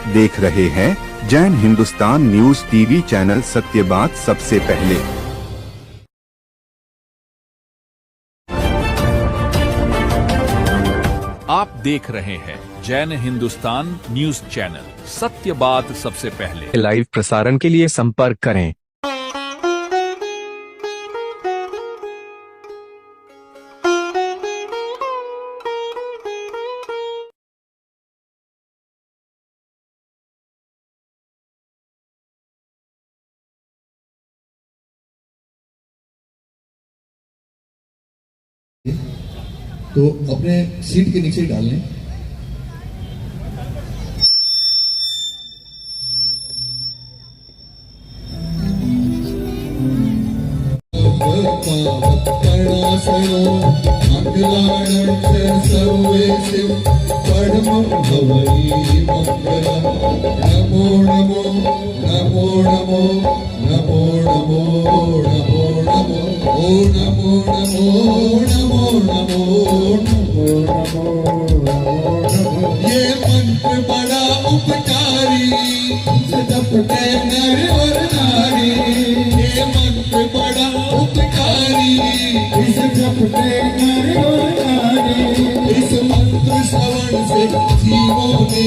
देख रहे हैं Jain Hindustan news TV channel, सत्य बात सबसे पहले। आप देख रहे हैं जैन हिंदुस्तान न्यूज चैनल, सत्य बात सबसे पहले। लाइव प्रसारण के लिए संपर्क करें। तो अपने सीट के नीचे डाल लें। नमो नमो नमो नमो नमो नमो नमो नमो ओ नमो नमो नमो नमो नमो। ये मंत्र बड़ा उपकारी, जपते नर और नारी। ये मंत्र बड़ा उपकारी, इस जपते नर और नारी। इस मंत्र श्रवण से जीवों में भी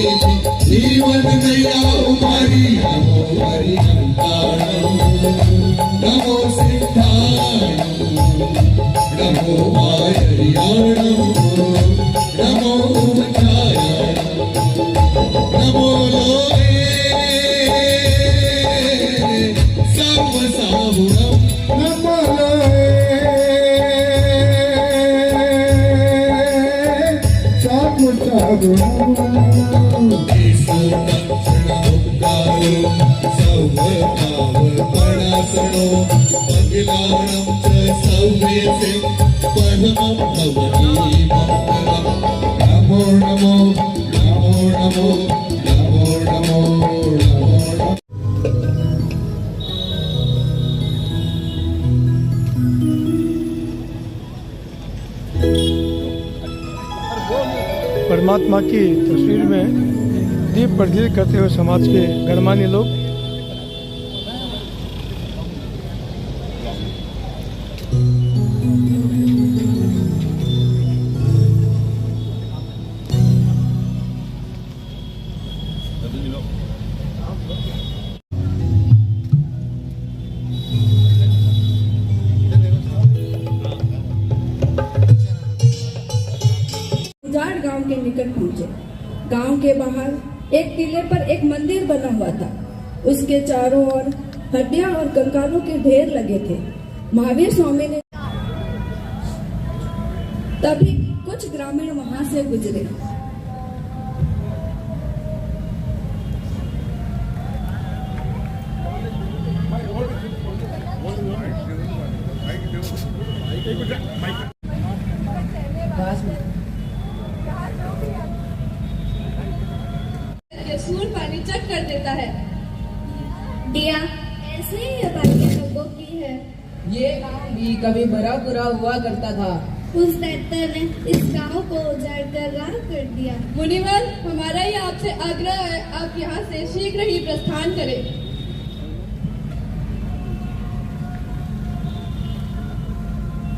जीवन नया उमारी। नमो हरिहंताणं, नमो सिद्धाणं, नमो वायरियाणं, नमो उमचारणं, नमो लोके सर्वसाहुणं, नमो लोके सर्वसाहुणं। पगिलाणं च सौम्यसे परमं भवति मंगलम्। नमो नमो नमो नमो नमो नमो नमो। परमात्मा की तस्वीर में दीप प्रज्वलित करते हुए समाज के गणमान्य लोग गांव के निकट पहुंचे। गांव के बाहर एक टीले पर एक मंदिर बना हुआ था। उसके चारों ओर हड्डियां और कंकालों के ढेर लगे थे। महावीर स्वामी ने तभी कुछ ग्रामीण वहां से गुजरे। सूर पानी चट कर देता है। दिया ऐसे ही ये बातें लोगों की है। ये गांव भी कभी बड़ा बुरा हुआ करता था। उस दैत्य ने इस गांव को उजाड़ कर राख कर दिया। मुनिवर, हमारा ये आपसे आग्रह है, आप यहाँ से शीघ्र ही प्रस्थान करें।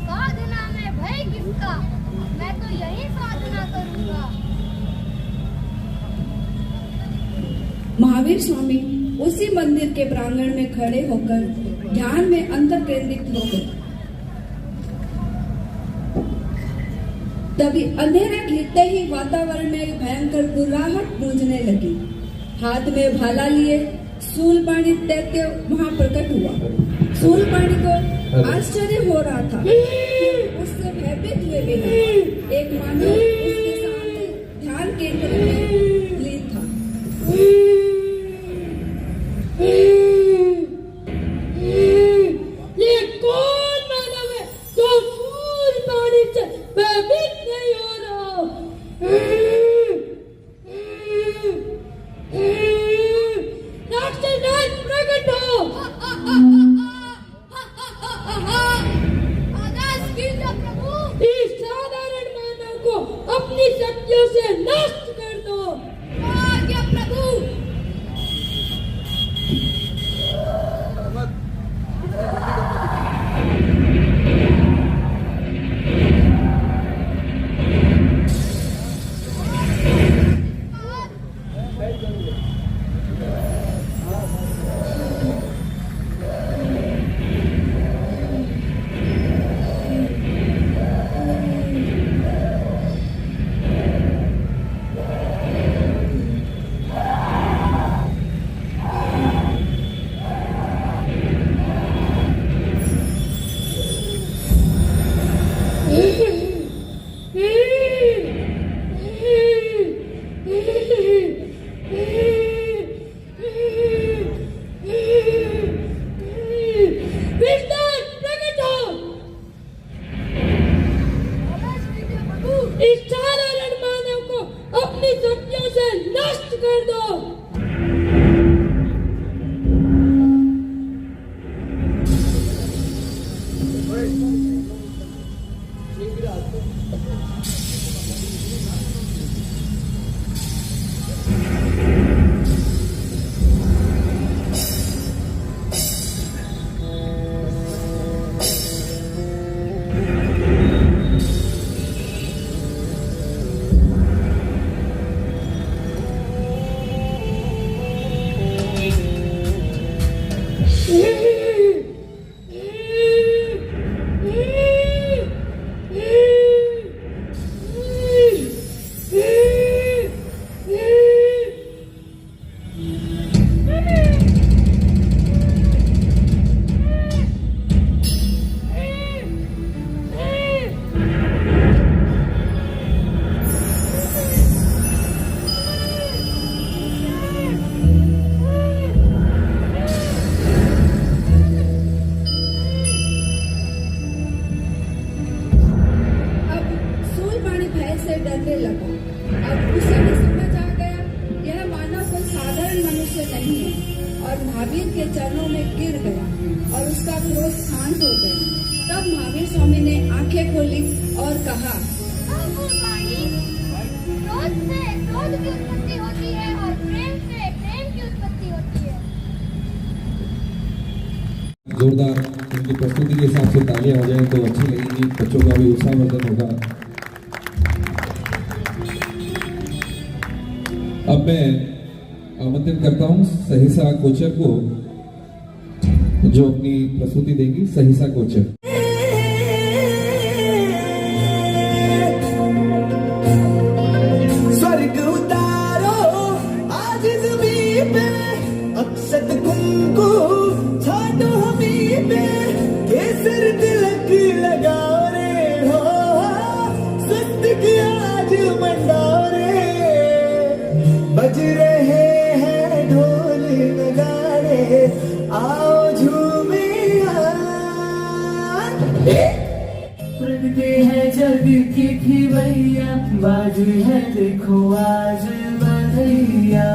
साधना में भय किसका, मैं तो यही साधना करूँगा। महावीर स्वामी उसी मंदिर के प्रांगण में खड़े होकर ध्यान में अंतर केंद्रित हो गए। तभी अंधेरा घिरते ही वातावरण में भयंकर गुर्राहट गूंजने लगी। हाथ में भाला लिए शूलपाणी दैत्य वहां प्रकट हुआ। शूलपाणी को आश्चर्य हो रहा था। उससे भयभीत हुए बिना एक मानव उसके सामने ध्यान केंद्र में लीन था। ये कौन मानव है जो सूल पानी से भयभीत नहीं हो रहा? राक्षस प्रकट हो। आदेश कीजिए प्रभु। इस साधारण मानव को अपनी शक्तियों से नष्ट कर दो। कर दो। डरने लगा। अब उसे भी समझ आ गया यह मानव कोई साधारण मनुष्य नहीं है और महावीर के चरणों में गिर गया और उसका क्रोध शांत हो गया। तब महावीर स्वामी ने आंखें खोली और कहा, क्रोध से क्रोध की उत्पत्ति होती है और प्रेम से प्रेम की उत्पत्ति होती है। जोरदार उनकी प्रस्तुति के हिसाब से तालियां हो जाए तो अच्छी लगेगी, बच्चों का भी उत्साहवर्धन होगा। अब मैं आमंत्रित करता हूं सहिसा कोचर को जो अपनी प्रस्तुति देगी। सहिसा कोचर। स्वर्ग उतारो आज ज़मीं पे, अक्षत कुंकु छाटो हमीं पे, केसर तिलक लगाओ रे हो, स्वस्तिक आज मंडाओ रे। बज रहे हैं ढोल नगाड़े, आओ झूमे प्रगटे है जग की खिवैया, बाजी है देखो आज बधैया।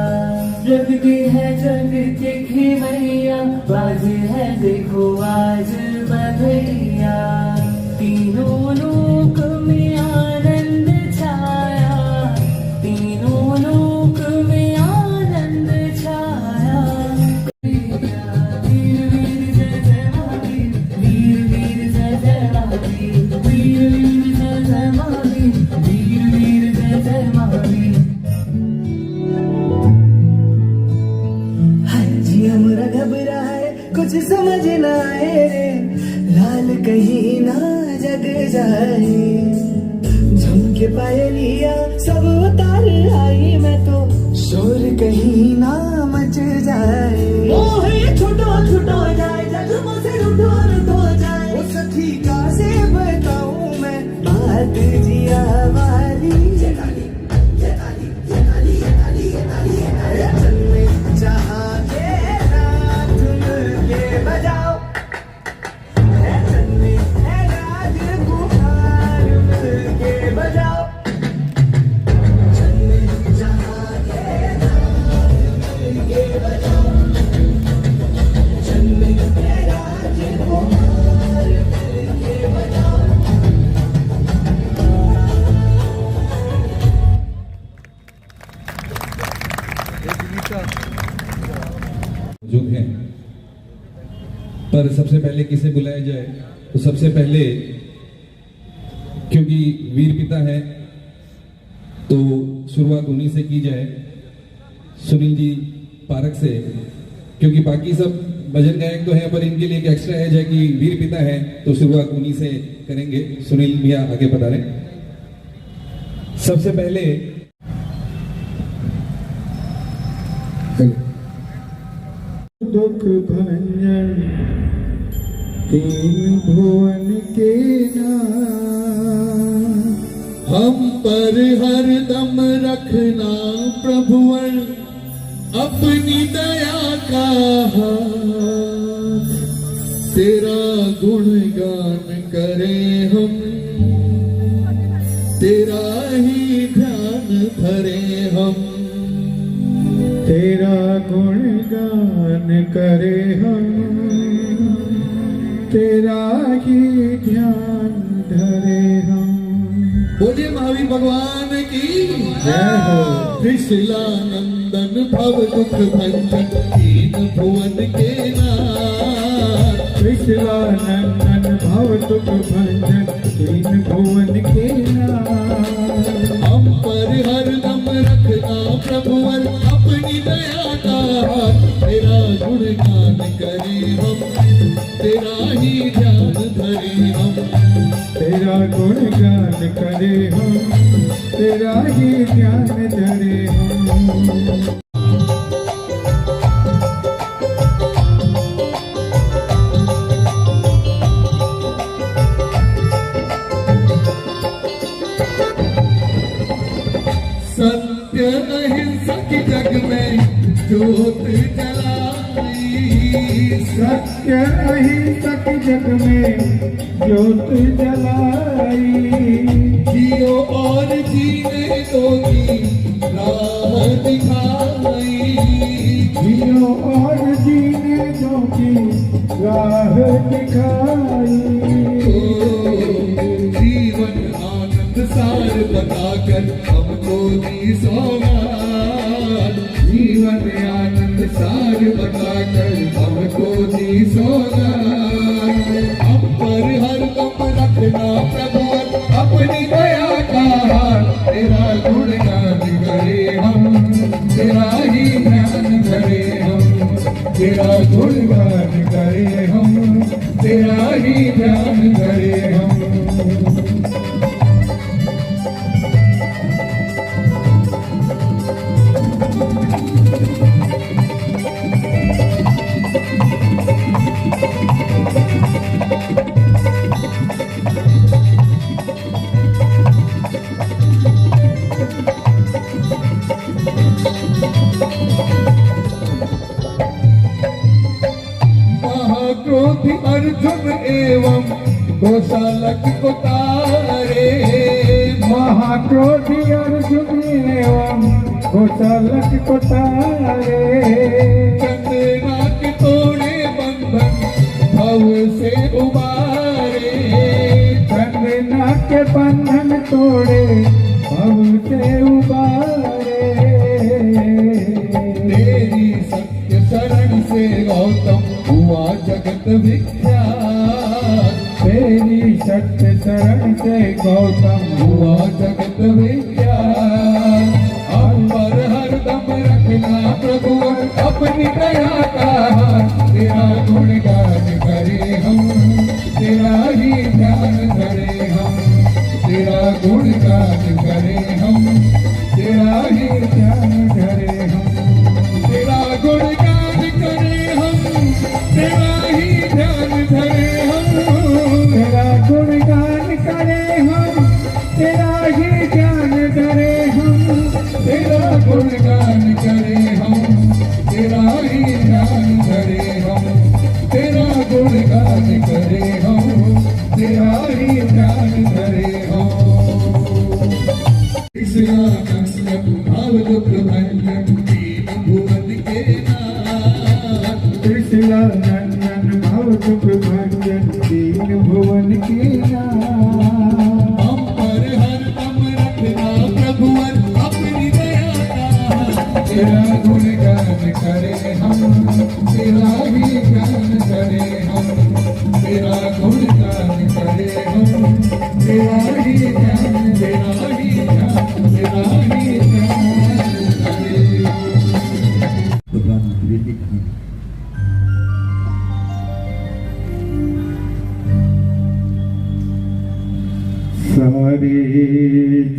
प्रगटे है जग की खिवैया, बाजी है देखो आज बधैया। तीनों लोक में आनंद छाया, तीनों लोक में आनंद छाया। वीर वीर जय जय महावीर, वीर वीर जय जय महावीर, वीर वीर जय जय महावीर, वीर वीर जय जय महावीर। हंजी हमरा घबराए कुछ समझ ना आए रे, लाल कहीं ना जग जाए। झुमके पायलिया सब उतार आई मैं तो, शोर कहीं ना मच जाए। मोह छूटो छूटो जाए, जग मुझसे रूठो रूठो जाए। वो सखी का से बताऊं मैं बात जिया वाली। ये ताली ये ताली ये ताली ये ताली ये ताली ये ताली। चलने जहाँ के रात के बजाओ, चलने राज गुहार के बजाओ। चलने जहाँ के रात के बजाओ, चलने राज गुहार के बजाओ। मौजूद हैं, पर सबसे पहले किसे बुलाया जाए तो सबसे पहले क्योंकि वीर पिता है तो शुरुआत उन्हीं से की जाए। सुनील जी पारक से, क्योंकि बाकी सब भजन गायक तो हैं पर इनके लिए एक एक्स्ट्रा एज है कि वीर पिता है तो शुरुआत उन्हीं से करेंगे। सुनील भैया आगे पधारें। सबसे पहले दुख भंजन तीन भुवन के नाम, हम पर हर दम रखना प्रभुवर अपनी दया का हाथ। तेरा गुणगान करें हम, तेरा ही ध्यान धरें हम। तेरा गुणगान करे हम, तेरा ही ध्यान धरे हम। बोलिए महावीर भगवान की जय हो। त्रिशूलानंदन भव दुख भंजन दीन भुवन के नाथ। त्रिशूलानंदन भव दुख भंजन दीन भुवन के नाथ। हम पर हरदम रखना प्रभुवर अपनी दया का हाथ। तेरा गुणगान करे हम, तेरा ही ध्यान धरे हम। तेरा गुणगान करे हम, तेरा ही ध्यान धरे हम। सत्य अहिंसा की जग में ज्योत जलाई। सत्य अहिंसक जग में ज्योत जलाई। जियो और जीने दो की राह दिखाई। जियो और जीने दो की राह दिखाई। जीवन आनंद सार बताकर हमको दी सौगात। जीवन आनंद सार बताकर हमको दी सौगात। हम पर हरदम रखना प्रभुवर अपनी दया का हाथ। तेरा गुणगान करे हम, तेरा ही ध्यान धरे हम। तेरा गुणगान करे हम, तेरा ही ध्यान धरे हम। महाक्रोधी अर्जुन एवं गोशालक को तारे। महाक्रोधी अर्जुन एवं गोशालक को तारे। चंद्रमा के तोड़े बंधन भव से उबारे। चंद्रमा के बंधन तोड़े भव से उबारे। तेरी सत्य शरण से गौतम हुआ जगत विख्यात। तेरी सत्य शरण से गौतम हुआ जगत विख्यात। हम पर हरदम रखना प्रभु अपनी दया का हाथ। तेरा गुणगान करे हम, तेरा ही ध्यान धरे हम। तेरा गुणगान करे हम, तेरा ही ध्यान धरे हम। तेरा गुणगान करे हम, तेरा ही ध्यान धरे हम। तेरा गुणगान करे हम, तेरा ही ध्यान धरे हम। तेरा गुणगान करे हम, तेरा ही ध्यान धरे हम। तेरा गुणगान करे हम, तेरा ही ध्यान धरे हम। त्रिशूलानंदन भव दुख भंजन दीन भुवन के नाथ। त्रिशूलानंदन भव दुख भंजन दीन भुवन के नाथ। हम पर हरदम रखना प्रभुवर अपनी दया का हाथ। तेरा गुणगान करे हम, तेरा ही ध्यान धरे हम। तेरा गुणगान करे हम, तेरा ही ध्यान, तेरा ही ध्यान, तेरा ही ध्यान धरे। सारे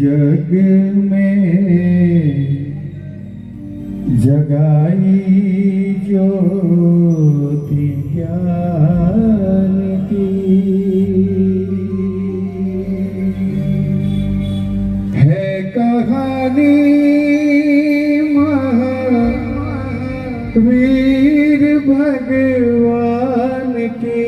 जग में जगाई ज्योति ज्ञान की। है कहानी महावीर भगवान की।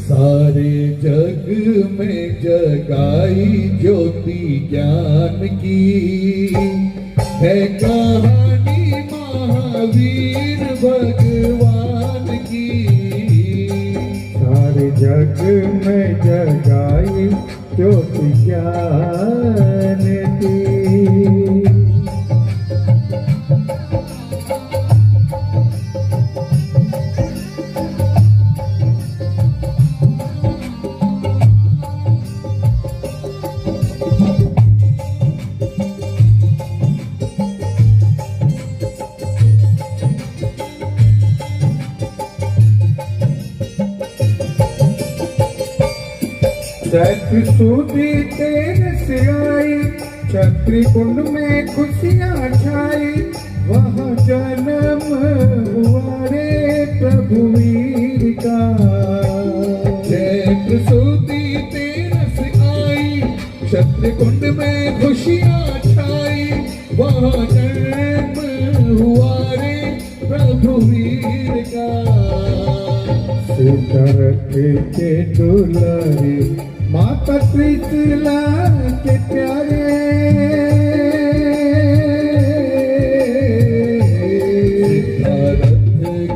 सारे जग में जगाई ज्योति ज्ञान की, है कहानी महावीर भगवान की। सारे जग में जगाई ज्योति ज्ञान की। चैत्र सूदी तेर से आई, छत्री कुंड में खुशियाँ छाई, वहाँ जन्म हुआ रे प्रभु वीर का। चैत्र सूदी तेर से आई, छत्री कुंड में खुशियाँ छाई, वहाँ जन्म हुआ रे प्रभु वीर का। सीतारथ के दुलारे माता त्रिशूला के प्यारे, सीतारथ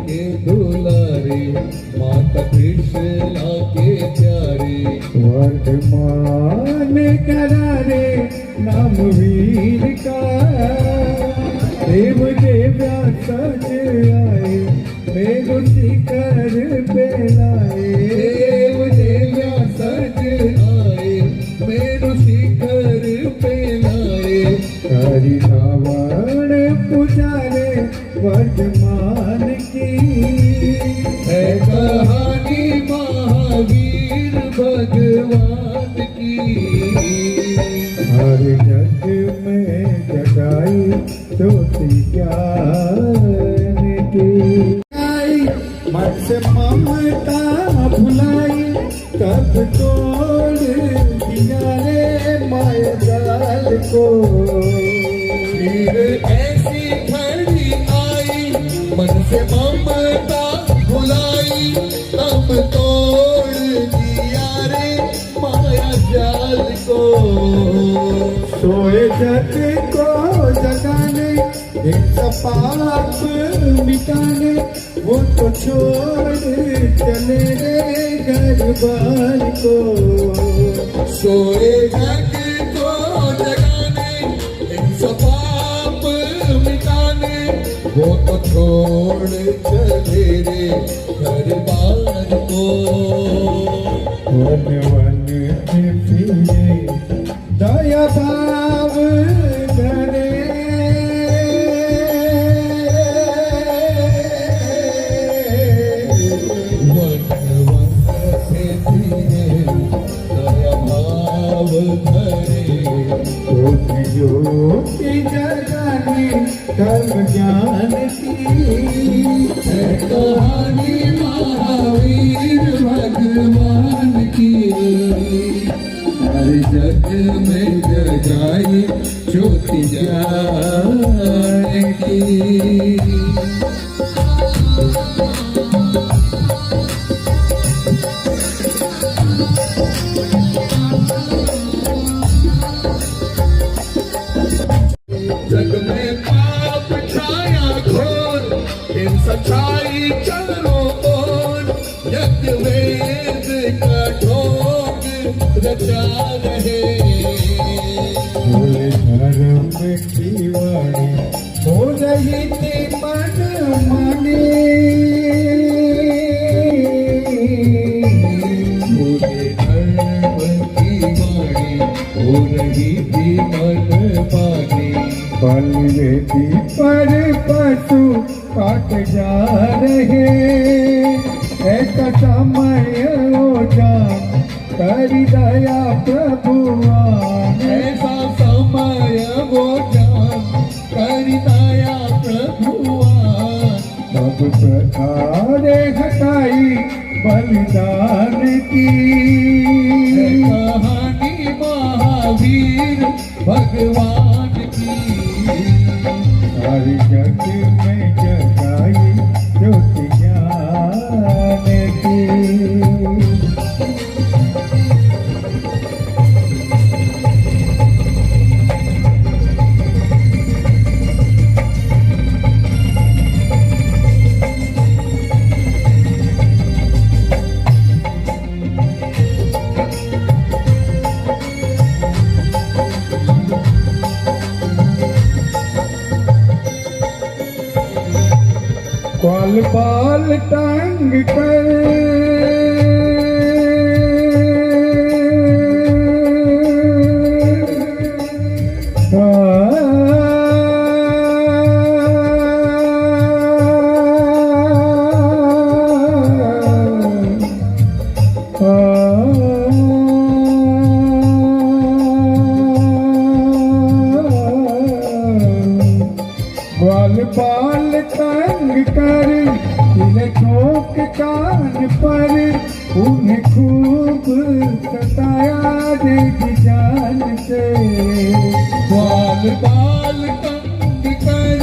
के दुलारे माता त्रिशूला के प्यारे, वर्धमान करारे नाम वीर का। देव देव्या सज आए मेरु शिखर पे लाए, देव देव्या सज आए मेरु शिखर पे लाए। हरि रावण पुजारे वर्धमान की, है कहानी महावीर भगवान की। हर जग में जगाई ज्योति ज्ञान की। मन से ममता भुलाई, कब तोड़ दिया रे माया जाल को। फिर ऐसी घड़ी आई, मन से ममता भुलाई, तब तोड़ दिया रे माया जाल को। सोए जग को जगाने, एक पाप मिटाने, वो तो छोड़ चले रे घर बार को। सोए जग को जगाने, इन पाप मिटाने, वो तो छोड़ चले रे घर बार को। वन वन में फिरे दया भाव धरे, ज्योति जगाने धर्म ज्ञान की। है कहानी महावीर भगवान की। हर जग में जगाई ज्योति ज्ञान की। जग में पाप छाया घोर, इन सच्चाई चारों ओर, यज्ञ वेद का ढोंग रचा रहे। बोले धर्म की वाणी हो रही थी मन माने, बोले धर्म की वाणी हो रही थी मन माने। बलवेदी पर पशु काट जा रहे, ऐसा समय हो जा करी दया प्रभुआन। ऐसा समय वो जान करी दया प्रभुआन। सब प्रकारे हटाई बलिदान की। है कहानी महावीर भगवान की। सारी जग में जगाई ज्योति ज्ञान की। बाल बाल टांग कर बाल बाल तंग कर इन्हें ठोक कान पर उन्हें खूब सताया देख जान से बाल बाल तंग कर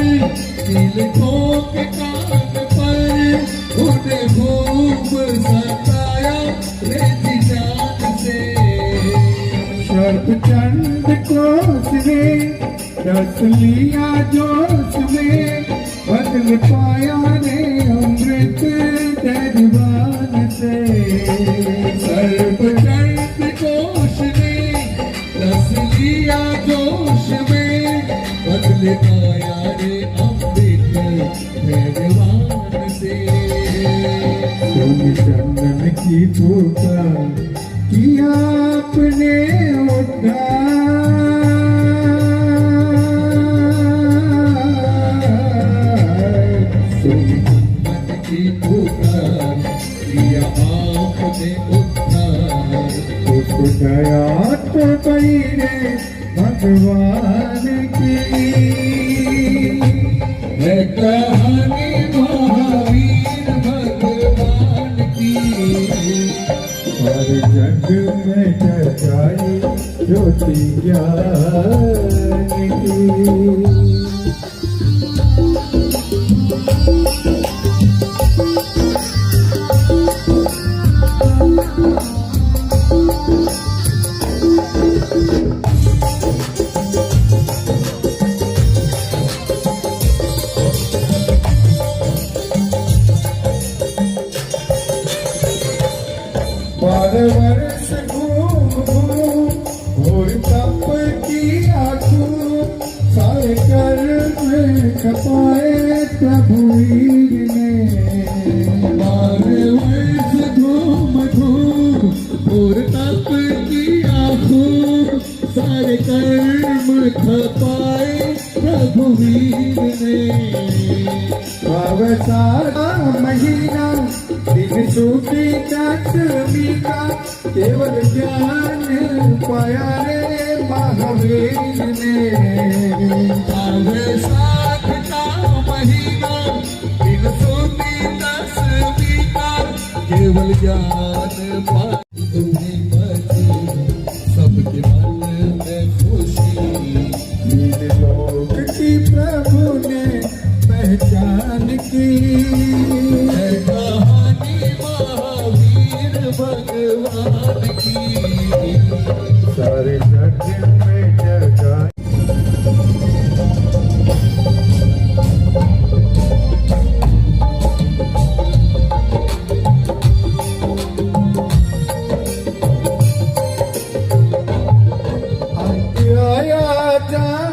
इन्हें ठोक कान पर उन्हें खूब सताया देख जान से शर्प चंद कोसरे रस लिया जोश में बदल पाया ने अमृत दरबान से सर्प चंद कोश ने रस लिया जोश में बदल पाया ने अमृत दरबान से चंदन की पुकार किया आपने उद्धार दया तो कही रे भगवान की है कहानी महावीर भगवान की सारे जग में चर्चाई ज्योति ज्ञान की वर्ष घूम घूम घोर तप किया खूब सारे कर्म खपाए प्रभु वीर ने 12 वर्ष घूम घूम घोर तप किया खूब सारे कर्म खपाए प्रभु वीर ने सारा महीना दिन सूखी दशमी का केवल ज्ञान पाया रे महावीर ने साथ का महीना दिन सूखी दशमी का केवल ज्ञान पाया तुम्हें बची सबके मन में खुशी तीन लोक की प्रभु ने पहचान की कहानी महावीर भगवान की सारे जग में जगा आया जान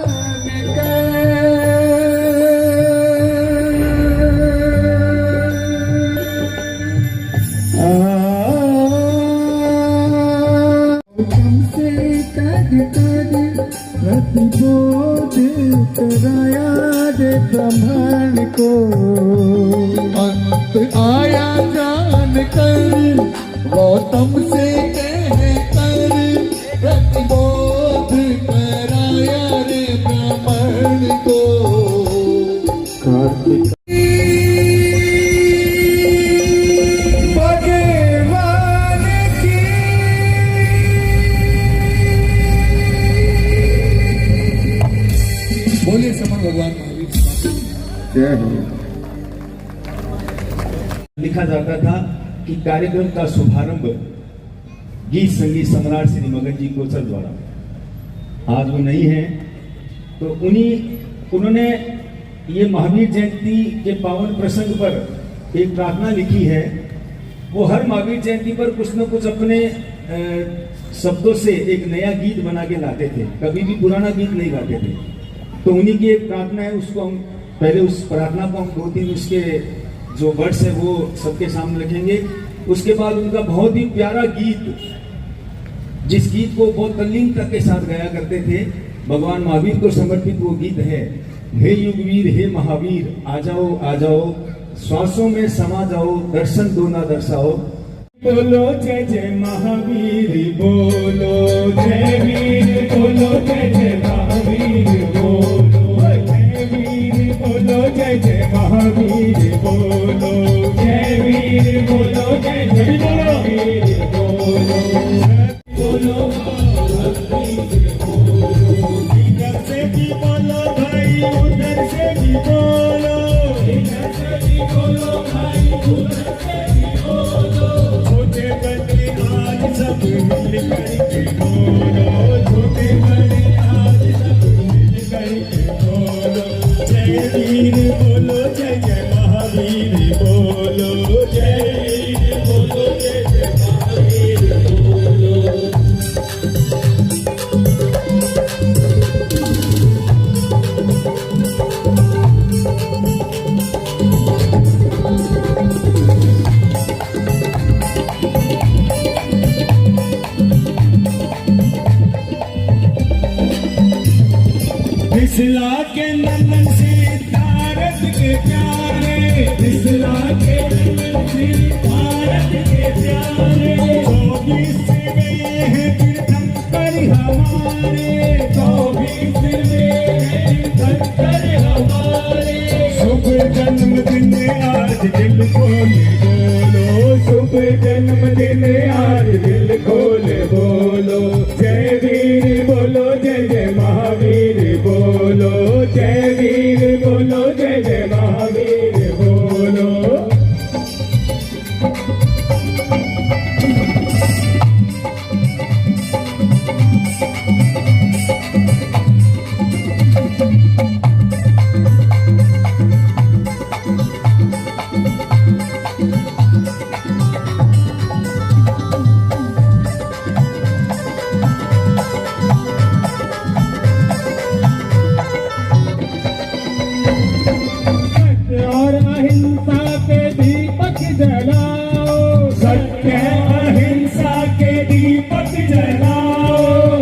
प्रतिबोध कराया दे ब्रह्मांड को अंत आया जान कर गौतम से कह कर प्रतिबोध कराया रे ब्रह्मांड को कार्तिक बोलिए समर भगवान महावीर जय हो। लिखा जाता था कि कार्यक्रम का शुभारंभ गीत संगीत सम्राट श्री मगन जी गोचर द्वारा, आज वो नहीं है तो उन्होंने ये महावीर जयंती के पावन प्रसंग पर एक प्रार्थना लिखी है। वो हर महावीर जयंती पर कुछ न कुछ अपने शब्दों से एक नया गीत बना के लाते थे, कभी भी पुराना गीत नहीं गाते थे। तो उन्हीं की एक प्रार्थना है, उसको हम पहले उस प्रार्थना को हम 2-3 उसके जो वर्ड्स है वो सबके सामने रखेंगे। उसके बाद उनका बहुत ही प्यारा गीत, जिस गीत को बहुत तल्लीनता के साथ गाया करते थे, भगवान महावीर को समर्पित वो गीत है, हे युगवीर हे महावीर आ जाओ श्वासों में समा जाओ, दर्शन दो ना दर्शाओ। बोलो जय जय महावीर, बोलो जय वीर, बोलो जय जय महावीर, बोलो जय वीर, बोलो जय जय महावीर, बोलो जय वीर, बोलो जय जय महावीर, बोलो इधर से भी बोलो भाई, उधर से भी बोलो, इधर से भी बोलो भाई, उधर से भी बोलो, छोटे बड़े आज सब मिल करके बोलो, छोटे बड़े आज सब मिल करके बोलो, जय वीर बोलो जय जय महावीर, बोलो जय वीर, बोलो जय जय महावीर, बोलो। फिसला के नंदन से भारत के प्यारे, फिसला के नंदन से भारत के प्यारे, 24 में है तीर्थंकर हमारे, 24 में है तीर्थंकर हमारे, शुभ जन्मदिन आज दिल खोले बोलो, शुभ जन्मदिन आज दिल खोले बोलो, जय वीर बोलो जय जय महावीर, बोलो जय वीर, बोलो जय जय महावीर, बोलो। सत्य अहिंसा के दीपक जलाओ,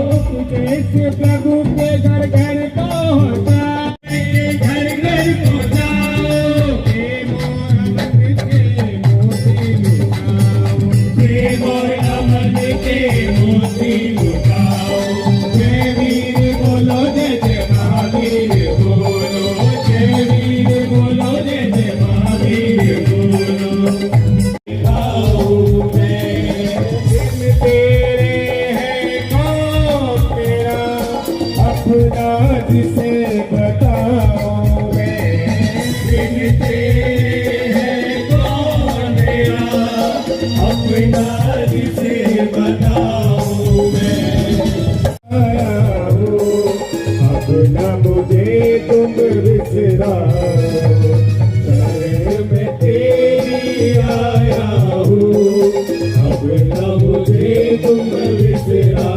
जैसे प्रभु के घर घर पहुँचाओ, घर घर पहुँचाओ, प्रेम और अमन के मोती लुटाओ, जय वीर बोलो जय जय महावीर, बोलो जय वीर, बोलो जय जय महावीर, बोलो। जिसे बताओ मैं, दिन तेरे है कौन मेरा अपना, जिसे बताओ मैं, आया हूँ अपना मुझे तुम बिसराओ, शरण में तेरी आया हूँ अपना मुझे तुम बिसराओ,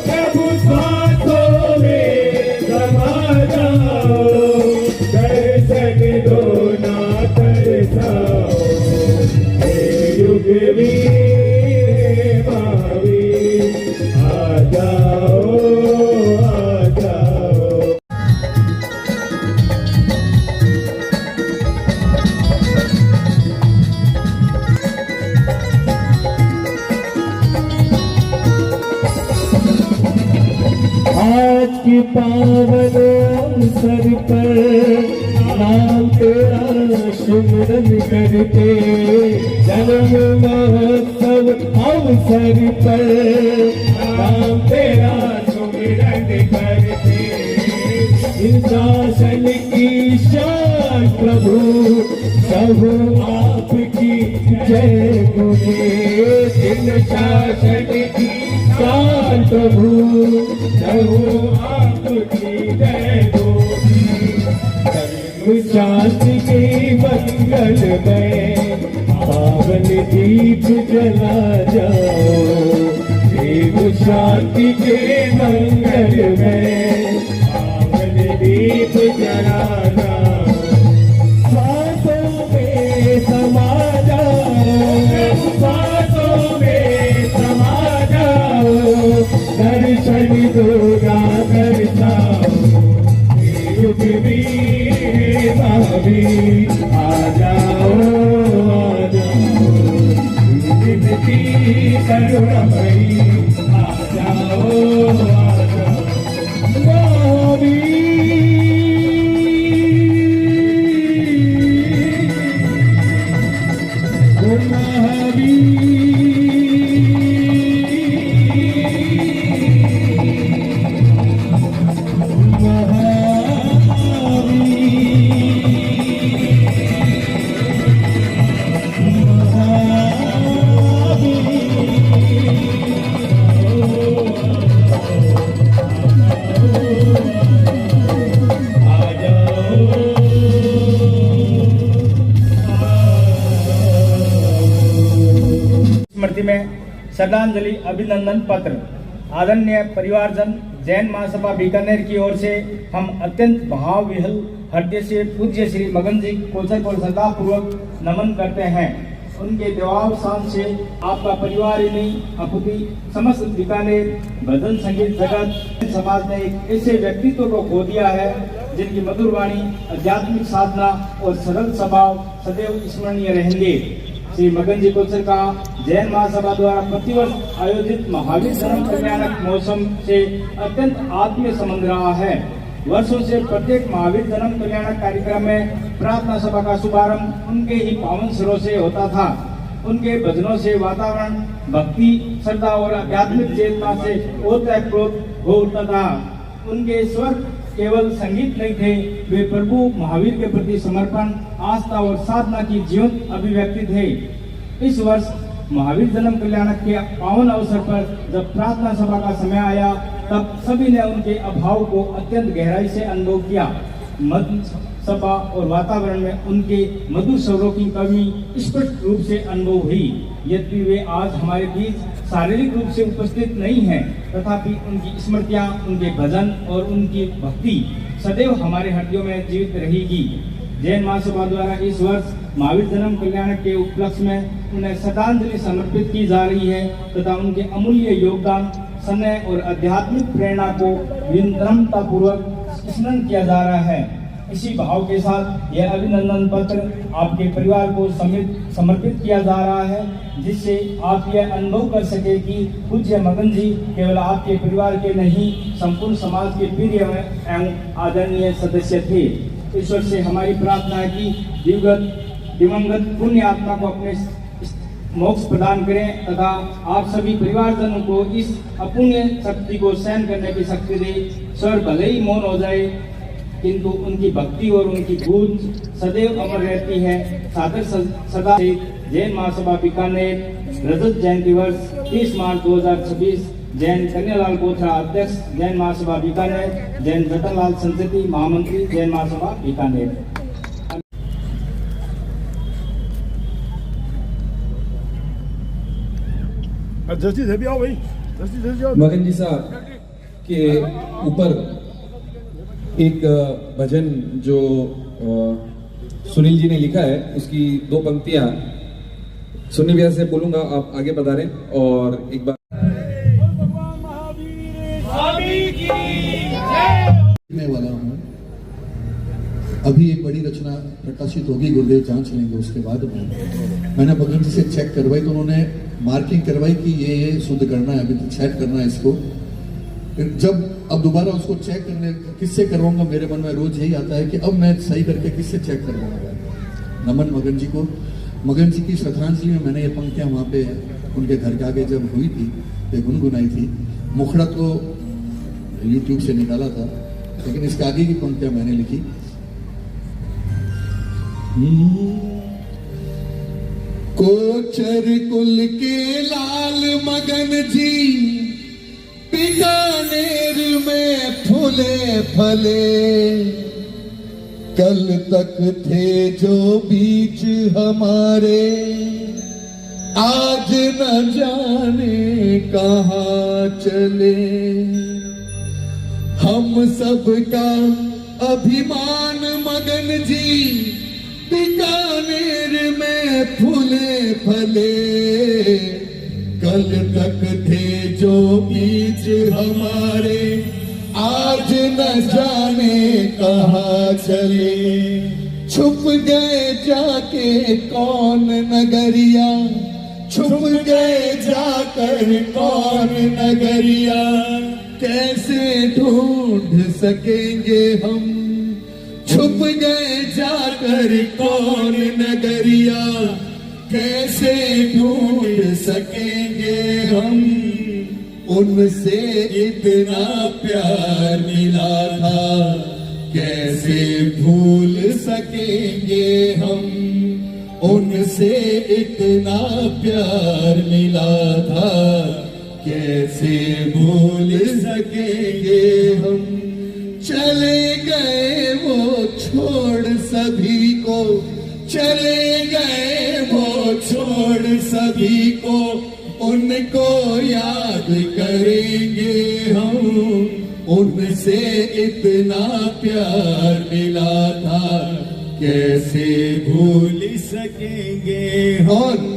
प्रभु सांसों में समा जाओ, दर्शन दो ना तरसाओ, हे युगवीर महावीर आ जाओ, आ जाओ। आज की पावन अवसर पर नाम तेरा सुमरन करते, जन्म महोत्सव अवसर पर नाम तेरा सुमरन करते, शासन की शान प्रभु सब आपकी जय बोले, शासन की शान प्रभु सब आपकी जय बोले, धर्म शांति के मंगल में पावन दीप जला जाओ, देव शांति के मंगल में पावन दीप दीप जलाना, सांसों में समा जाओ, सांसों में समा जाओ, दर्शन दूंगा करता युग भी भाभी, आ जाओ आ जाओ, विनती करुणामयी, आ जाओ आ जाओ भाभी। स्मृति में श्रद्धांजलि अभिनंदन पत्र। आदरणीय परिवारजन, जैन महासभा बीकानेर की ओर से हम अत्यंत भाव विहल हृदय से पूज्य श्री मगन जी कोचर को श्रद्धापूर्वक नमन करते हैं। उनके देवावसान से आपका परिवार ही नहीं अपितु समस्त बीकानेर भजन संगीत जगत समाज ने एक ऐसे व्यक्तित्व को खो दिया है जिनकी मधुर वाणी, आध्यात्मिक साधना और सरल स्वभाव सदैव स्मरणीय रहेंगे। श्री मगन जी कोचर का जैन महासभा द्वारा प्रतिवर्ष आयोजित महावीर जन्म कल्याणक महोत्सव से अत्यंत आत्मीय संबंध रहा है। वर्षों से प्रत्येक महावीर जन्म कल्याणक कार्यक्रम में प्रार्थना सभा का शुभारंभ उनके ही पावन स्वरों से होता था। उनके भजनों से वातावरण भक्ति, श्रद्धा और आध्यात्मिक चेतना से ओतप्रोत हो उठता था। उनके स्वर केवल संगीत नहीं थे, वे प्रभु महावीर के प्रति समर्पण, आस्था और साधना की जीवंत अभिव्यक्ति थे। इस वर्ष महावीर जन्म कल्याणक के पावन अवसर पर जब प्रार्थना सभा का समय आया, तब सभी ने उनके अभाव को अत्यंत गहराई से अनुभव किया। मध्य सभा और वातावरण में उनके मधुर स्वरों की कमी स्पष्ट रूप से अनुभव हुई। यद्यपि वे आज हमारे बीच शारीरिक रूप से उपस्थित नहीं हैं, तथापि उनकी स्मृतियां, उनके भजन और उनकी भक्ति सदैव हमारे हृदयों में जीवित रहेगी। जैन महासभा द्वारा इस वर्ष महावीर जन्म कल्याण के उपलक्ष्य में उन्हें श्रद्धांजलि समर्पित की जा रही है तथा उनके अमूल्य योगदान, स्नेह और आध्यात्मिक प्रेरणा को विनम्रता पूर्वक स्मरण किया जा रहा है। इसी भाव के साथ यह अभिनंदन पत्र आपके परिवार को समर्पित किया जा रहा है, जिससे आप यह अनुभव कर सके कि पूज्य मगन जी केवल आपके परिवार के नहीं, संपूर्ण समाज के प्रिय एवं आदरणीय सदस्य थे। ईश्वर से हमारी प्रार्थना है कि दिवंगत पुण्य आत्मा को अपने मोक्ष प्रदान करें तथा आप सभी परिवारजनों को इस अपुण्य शक्ति को सहन करने की शक्ति दे। स्वर भले ही मौन हो जाए, किंतु उनकी भक्ति और उनकी गूंज सदैव अमर रहती है। सादर सदा से जैन महासभा बीकानेर रजत जयंती वर्ष 30 मार्च 2026। जैन कन्यालाल कोथरा अध्यक्ष, जैन महासभा बीकानेर। जैन रतनलाल संसदी महामंत्री, जैन महासभा बीकानेर। मगन जी साहब के ऊपर एक भजन जो सुनील जी ने लिखा है, उसकी 2 पंक्तियां सुनील भैया से बोलूंगा, आप आगे पधारें। और एक बार वाला हूँ। अभी एक बड़ी रचना प्रकाशित होगी, गुरुदेव जांच लेंगे उसके बाद में। मैंने मगन जी से चेक करवाई तो उन्होंने मार्किंग करवाई कि ये शुद्ध करना है, अभी तो सेट करना है इसको। जब अब दोबारा उसको चेक करने किससे करवाऊंगा, मेरे मन में रोज यही आता है कि अब मैं सही करके किससे चेक करवाऊंगा। नमन मगन जी को। मगन जी की श्रद्धांजलि में मैंने ये पंक्तियां वहाँ पे उनके घर के आगे जब हुई थी, ये गुनगुनाई थी। मुखड़ा तो यूट्यूब से निकाला था, लेकिन इसके आगे की पंक्तियां मैंने लिखी। कोचर कुल के लाल मगन जी बीकानेर में फूले फले, कल तक थे जो बीच हमारे, आज न जाने कहाँ चले। हम सबका अभिमान मगन जी बीकानेर में फूले फले, कल तक थे जो बीज हमारे आज न जाने कहाँ चले। छुप गए जाके कौन नगरिया, छुप गए जाकर कौन नगरिया, कैसे ढूंढ सकेंगे हम। छुप गए जाकर कौन नगरिया, कैसे ढूंढ सकेंगे हम। उनसे इतना प्यार मिला था, कैसे भूल सकेंगे हम। उनसे इतना प्यार मिला था, कैसे भूल सकेंगे हम। चले गए वो छोड़ सभी को, चले गए वो छोड़ सभी को, उनको याद करेंगे हम। उनसे इतना प्यार मिला था, कैसे भूल सकेंगे हम।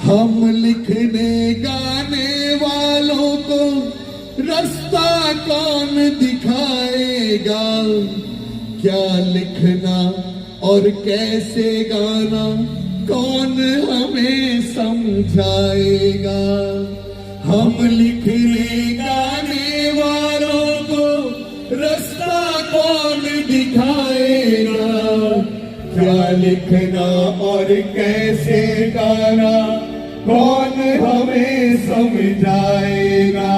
हम लिखने गाने वालों को रास्ता कौन दिखाएगा, क्या लिखना और कैसे गाना कौन हमें समझाएगा। हम लिखने गाने वालों को रास्ता कौन दिखाएगा, क्या लिखना और कैसे गाना कौन हमें समझाएगा।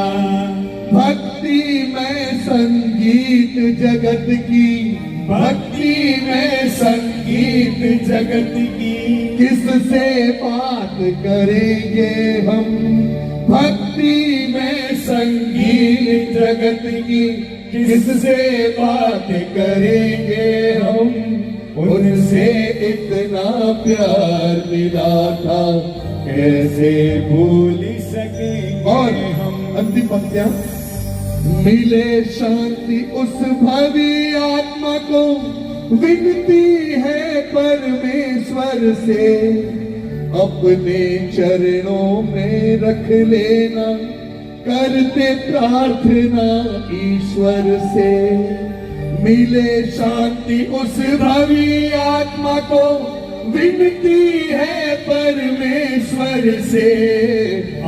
भक्ति में संगीत जगत की, भक्ति में संगीत जगत की, किससे बात करेंगे हम। भक्ति में संगीत जगत की, किससे बात करेंगे हम। उनसे इतना प्यार मिला था, कैसे भूल सकेंगे और हम। अंतिम पंक्तियां। मिले शांति उस भवी आत्मा को, विनती है परमेश्वर से, अपने चरणों में रख लेना, करते प्रार्थना ईश्वर से। मिले शांति उस भवी आत्मा को, विनती है परमेश्वर से,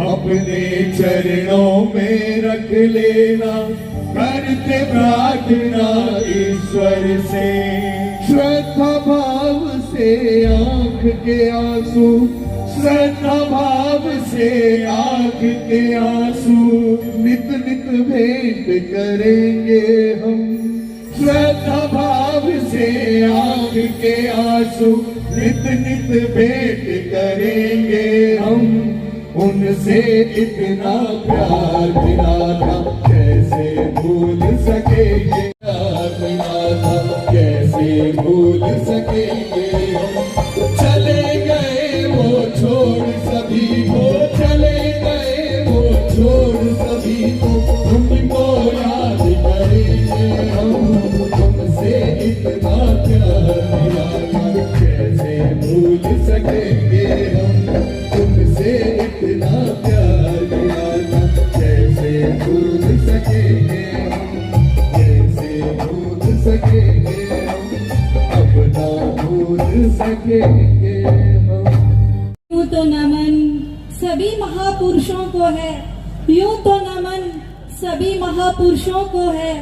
अपने चरणों में रख लेना, करते प्रार्थना ईश्वर से। श्रद्धा भाव से आंख के आंसू, श्रद्धा भाव से आंख के आंसू, नित नित भेंट करेंगे हम। श्रद्धा भाव से आंख के आंसू, नित नित भेंट करेंगे हम। उनसे इतना प्यार मिला था, कैसे भूल सकेंगे। प्यार मिला था, कैसे भूल सकेंगे हम। चले गए वो छोड़ सभी को, चले गए वो छोड़ सभी को, उनको याद करेंगे हम। उनसे इतना प्यार मिला था, कैसे भूल सकेंगे हम। तुमसे इतना प्यार मिला था, कैसे भूल सकेंगे हम। कैसे भूल सकेंगे हम, अब ना भूल सकेंगे हम। यूं तो नमन सभी महापुरुषों को है, यूं तो नमन सभी महापुरुषों को है,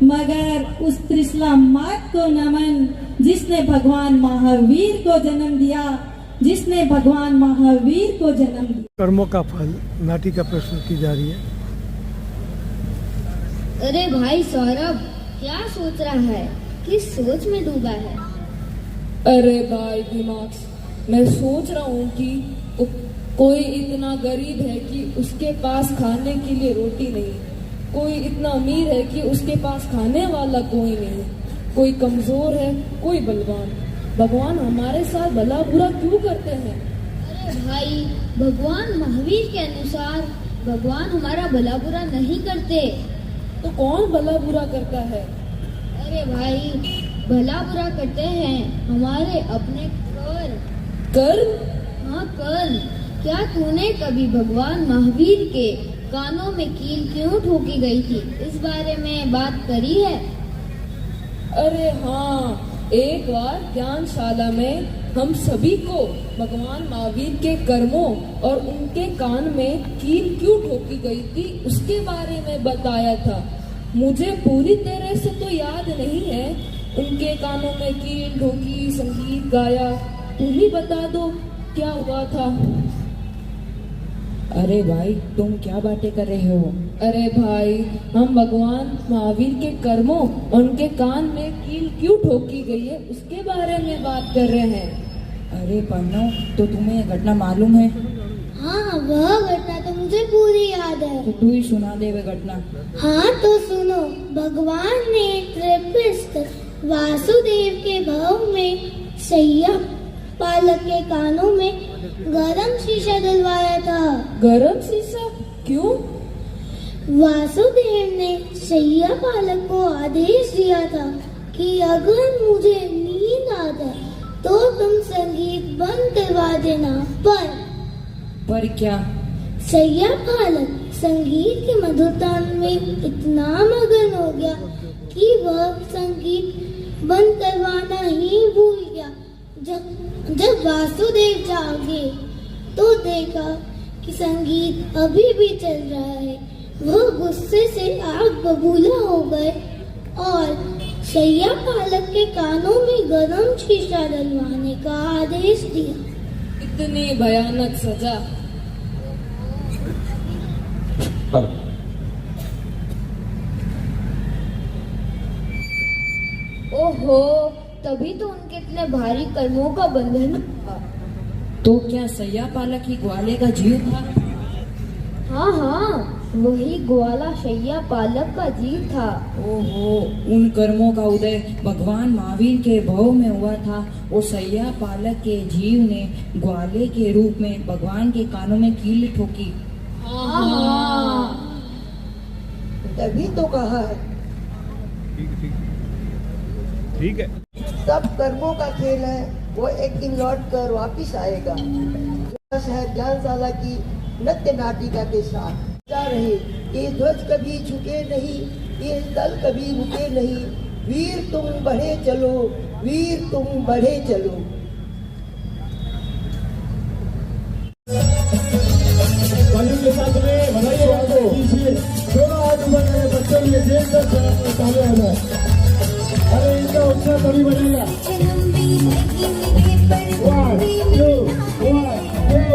मगर उस त्रिशला मात को नमन जिसने भगवान महावीर को जन्म दिया, जिसने भगवान महावीर को जन्म दिया। कर्मों का फल नाटिका प्रस्तुत की जा रही है। अरे भाई सौरभ, क्या सोच रहा है, किस सोच में डूबा है। अरे भाई दिमाग, मैं सोच रहा हूँ कि कोई इतना गरीब है कि उसके पास खाने के लिए रोटी नहीं, कोई इतना अमीर है कि उसके पास खाने वाला कोई नहीं, कोई कमजोर है कोई बलवान। भगवान हमारे साथ भला बुरा क्यों करते हैं। अरे भाई, भगवान महावीर के अनुसार भगवान हमारा भला बुरा नहीं करते। तो कौन भला बुरा करता है। अरे मेरे भाई, भला बुरा करते हैं हमारे अपने कर्म? हाँ कर्म। क्या तूने कभी भगवान महावीर के कानों में कील क्यों ठोकी गई थी, इस बारे में बात करी है? अरे हाँ, एक बार ज्ञानशाला में हम सभी को भगवान महावीर के कर्मों और उनके कान में कील क्यों ठोकी गई थी उसके बारे में बताया था। मुझे पूरी तरह से तो याद नहीं है, उनके कानों में कील ठोकी, संगीत गाया। तुम ही बता दो क्या हुआ था। अरे भाई, तुम क्या बातें कर रहे हो? अरे भाई, हम भगवान महावीर के कर्मों और उनके कान में कील क्यों ठोकी गई है उसके बारे में बात कर रहे हैं। अरे प्रणव, तो तुम्हें यह घटना मालूम है? हाँ, वह घटना तो मुझे पूरी याद है। तो तू ही सुना दे वह घटना। हाँ तो सुनो। भगवान ने त्रिपिष्ट वासुदेव के भव में सैया पालक के कानों में गरम शीशा डलवाया था। गरम शीशा क्यों? वासुदेव ने सैया पालक को आदेश दिया था कि अगर मुझे नींद आ जाए तो तुम संगीत बंद करवा देना। पर क्या? सैया पालक संगीत के मधुर में इतना मगन हो गया कि वह संगीत बंद करवाना ही भूल गया। जब वासुदेव जागे तो देखा कि संगीत अभी भी चल रहा है। वह गुस्से से आग बबूला हो गए और सैया पालक के कानों में गरम शीशा डलवाने का आदेश दिया। इतनी भयानक सजा। ओहो, तभी तो उनके इतने भारी कर्मों का बंधन था। तो क्या सैया पालक ही ग्वाले का जीव था? हाँ हाँ, वही ग्वाला सैया पालक का जीव था। ओहो, उन कर्मों का उदय भगवान महावीर के भव में हुआ था। वो सैया पालक के जीव ने ग्वाले के रूप में भगवान के कानों में कील ठोकी। हाँ, तभी तो कहा है ठीक है। सब कर्मों का खेल है, वो एक दिन लौट कर वापिस आएगा। शहर ज्ञानशाला की नृत्य नाटिका के साथ जा रहे, ये ध्वज कभी झुके नहीं, ये दल कभी रुके नहीं। वीर तुम बढ़े चलो, वीर तुम बढ़े चलो। के साथ में बधाई दीजिए। थोड़ा हाथ ऊपर करें, बच्चों के जेब तक ताले आ जाए। अरे इनका उत्साह तभी बनेगा। 1 2 1 मिलता है।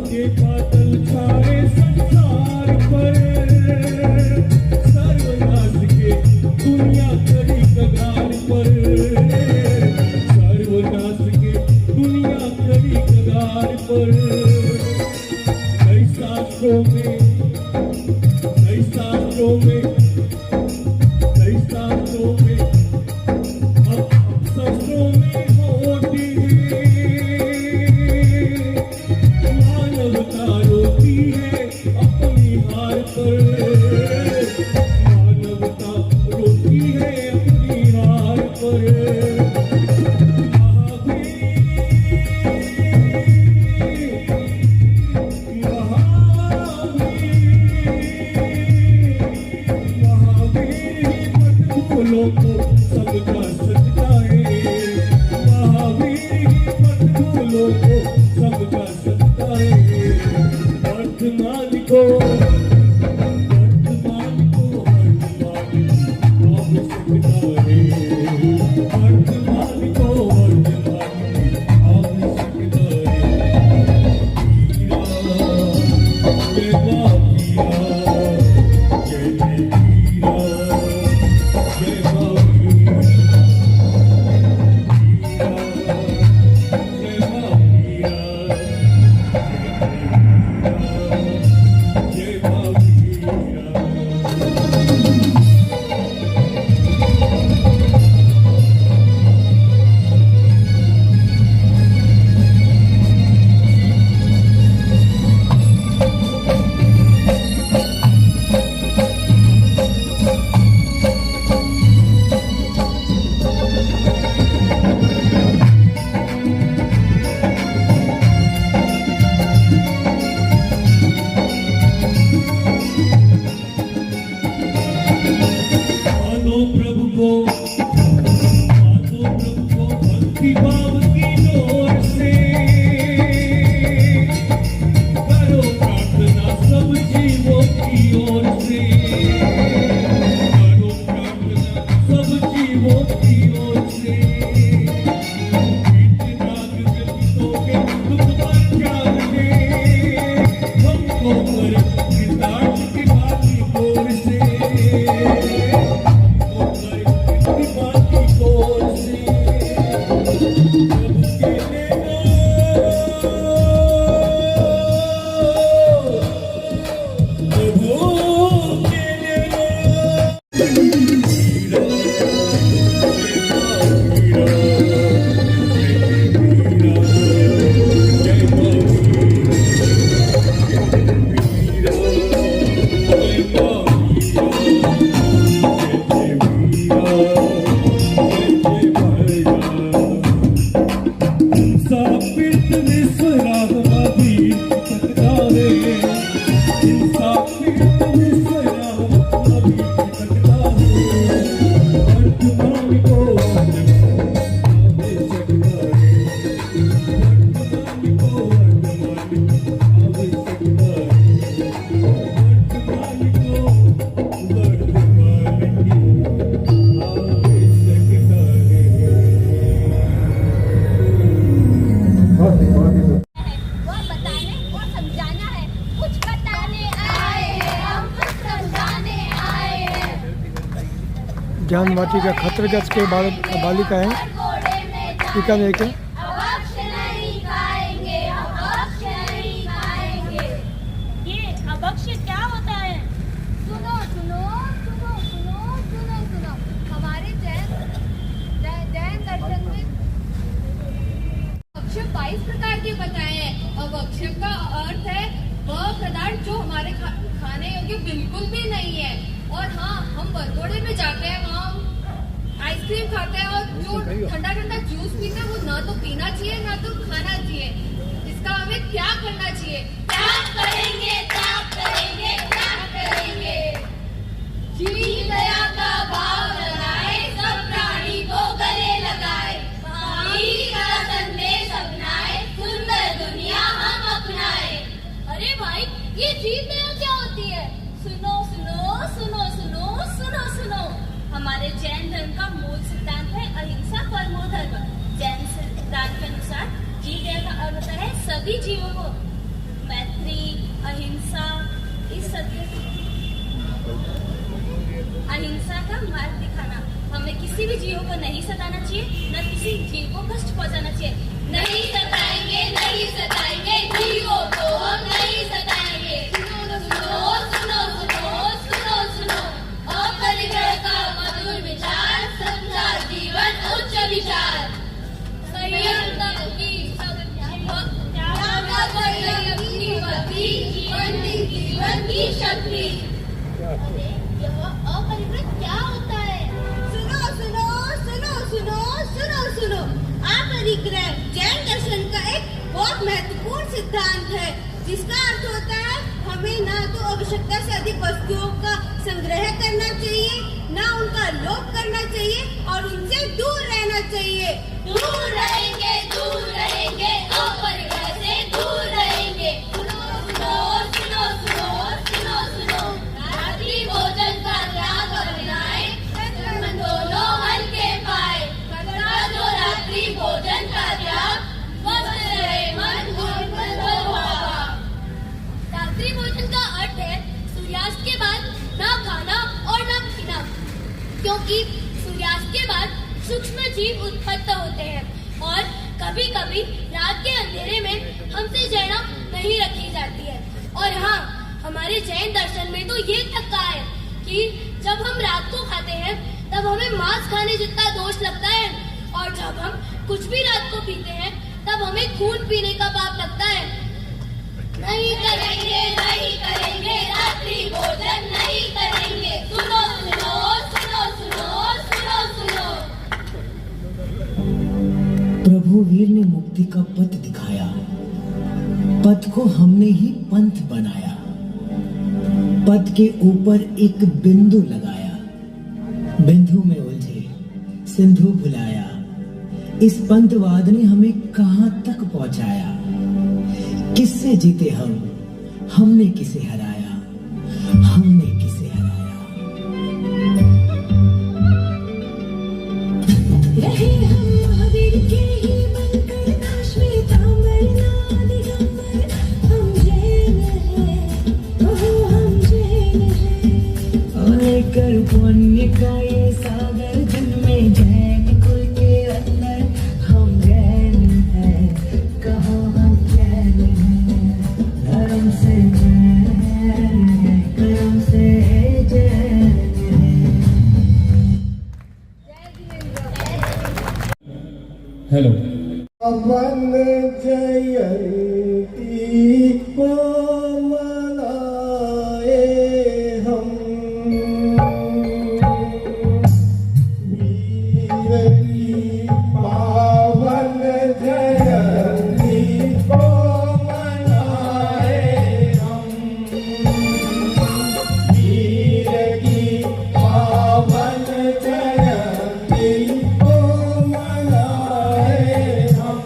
के बादल छाए संसार पर, सर्वनाश के दुनिया करी कगार पर, सर्वनाश के दुनिया करी कगार पर। कई शास्त्रों में शस्त्रों में होती मानवता रोती है अपनी हार पर, मानवता रोती है अपनी हार पर। सबका सजता है महावीर मत भूलो को सबका सजता है। वर्तमान को ज्ञान वाटिका खतरगंज के बालिका हैं बीकानेर के। ये अभक्ष्य क्या होता है? सुनो सुनो सुनो सुनो सुनो सुनो, हमारे जैन दर्शन में अभक्ष्य 22 प्रकार के बताए हैं। अभक्ष्य का अर्थ है वह पदार्थ जो हमारे खाने योग्य बिल्कुल भी नहीं है। और हाँ, हम बरगोड़े में जाते हैं, वहाँ आइसक्रीम खाते हैं और जो ठंडा ठंडा जूस पीते हैं वो ना तो पीना चाहिए ना तो खाना चाहिए। इसका हमें त्याग करना चाहिए। त्याग करेंगे, त्याग करेंगे, त्याग करेंगे। जीव दया का भाव लगाए, सब प्राणी को गले लगाए, महावीर का संदेश अपनाए, सुंदर दुनिया हम अपनाए। अरे भाई, ये जीव दया क्या होती है? सुनो सुनो सुनो सुनो सुनो सुनो, हमारे जैन धर्म का मूल सिद्धांत है अहिंसा परमो धर्म। जैन सिद्धांत के अनुसार जीव सभी जीवों को मैत्री, अहिंसा का मार्ग दिखाना। हमें किसी भी जीव को नहीं सताना चाहिए, न किसी जीव को कष्ट पहुंचाना चाहिए। नहीं सताएंगे जीवों को हम नहीं सताएंगे। सुनो सुनो सुनो सुनो सुनो अपरिग्रह का मधुर विचार, सच्चा जीवन उच्च विचार। जीवन की शक्ति। यह अपरिग्रह क्या होता है? सुनो सुनो सुनो सुनो सुनो सुनो अपरिग्रह जैन दर्शन का एक बहुत महत्वपूर्ण सिद्धांत है, जिसका अर्थ होता है हमें ना तो आवश्यकता से अधिक वस्तुओं का संग्रह करना चाहिए, ना उनका लोभ करना चाहिए और उनसे दूर रहना चाहिए। दूर रहेंगे अपरिग्रह से दूर रहेंगे। सुनो सुनो सुनो सुनो सुनो सुनो रात्रि भोजन का त्याग अपनाए, मन दोनों हल्के पाए। करना जो रात्रि भोजन का त्याग, स्वस्थ रहे मन रात्रि भोजन का अर्थ है सूर्यास्त के बाद ना खाना और ना पीना, क्योंकि सूर्यास्त के बाद सूक्ष्म जीव उत्पन्न होते हैं और कभी कभी रात के अंधेरे में हमसे जड़ना नहीं रखी जाती है। और हाँ, हमारे जैन दर्शन में तो ये तक कहा है कि जब हम रात को खाते हैं तब हमें मांस खाने जितना दोष लगता है, और जब हम कुछ भी रात को पीते हैं तब हमें खून पीने का पाप लगता है। नहीं करेंगे रात्रि भोजन नहीं करेंगे। सुनो सुनो सुनो सुनो सुनो सुनो। प्रभु वीर ने मुक्ति का पथ दिखाया, पथ को हमने ही पंथ बनाया। पथ के ऊपर एक बिंदु लगाया, बिंदु में उलझे सिंधु भुलाया। इस पंथवाद ने हमें कहां तक पहुंचाया। किससे जीते हमने किसे हराया, हमने किसे हराया। रहे हम महावीर के ही बनकर, श्वेतांबर दिगंबर। हम जैन हैं, हम जैन हैं। और कर पुण्य का ये सागर जिनमें जैन कुल के अंदर हम जैन हैं। कहो हम जैन हैं, धर्म से जैन हैं, कर्म से जैन हैं। हेलो। पवन जयंती को मनाए हम, वीर की पावन जयंती को मनाए हम। वीर की पावन जयंती को मनाए हम।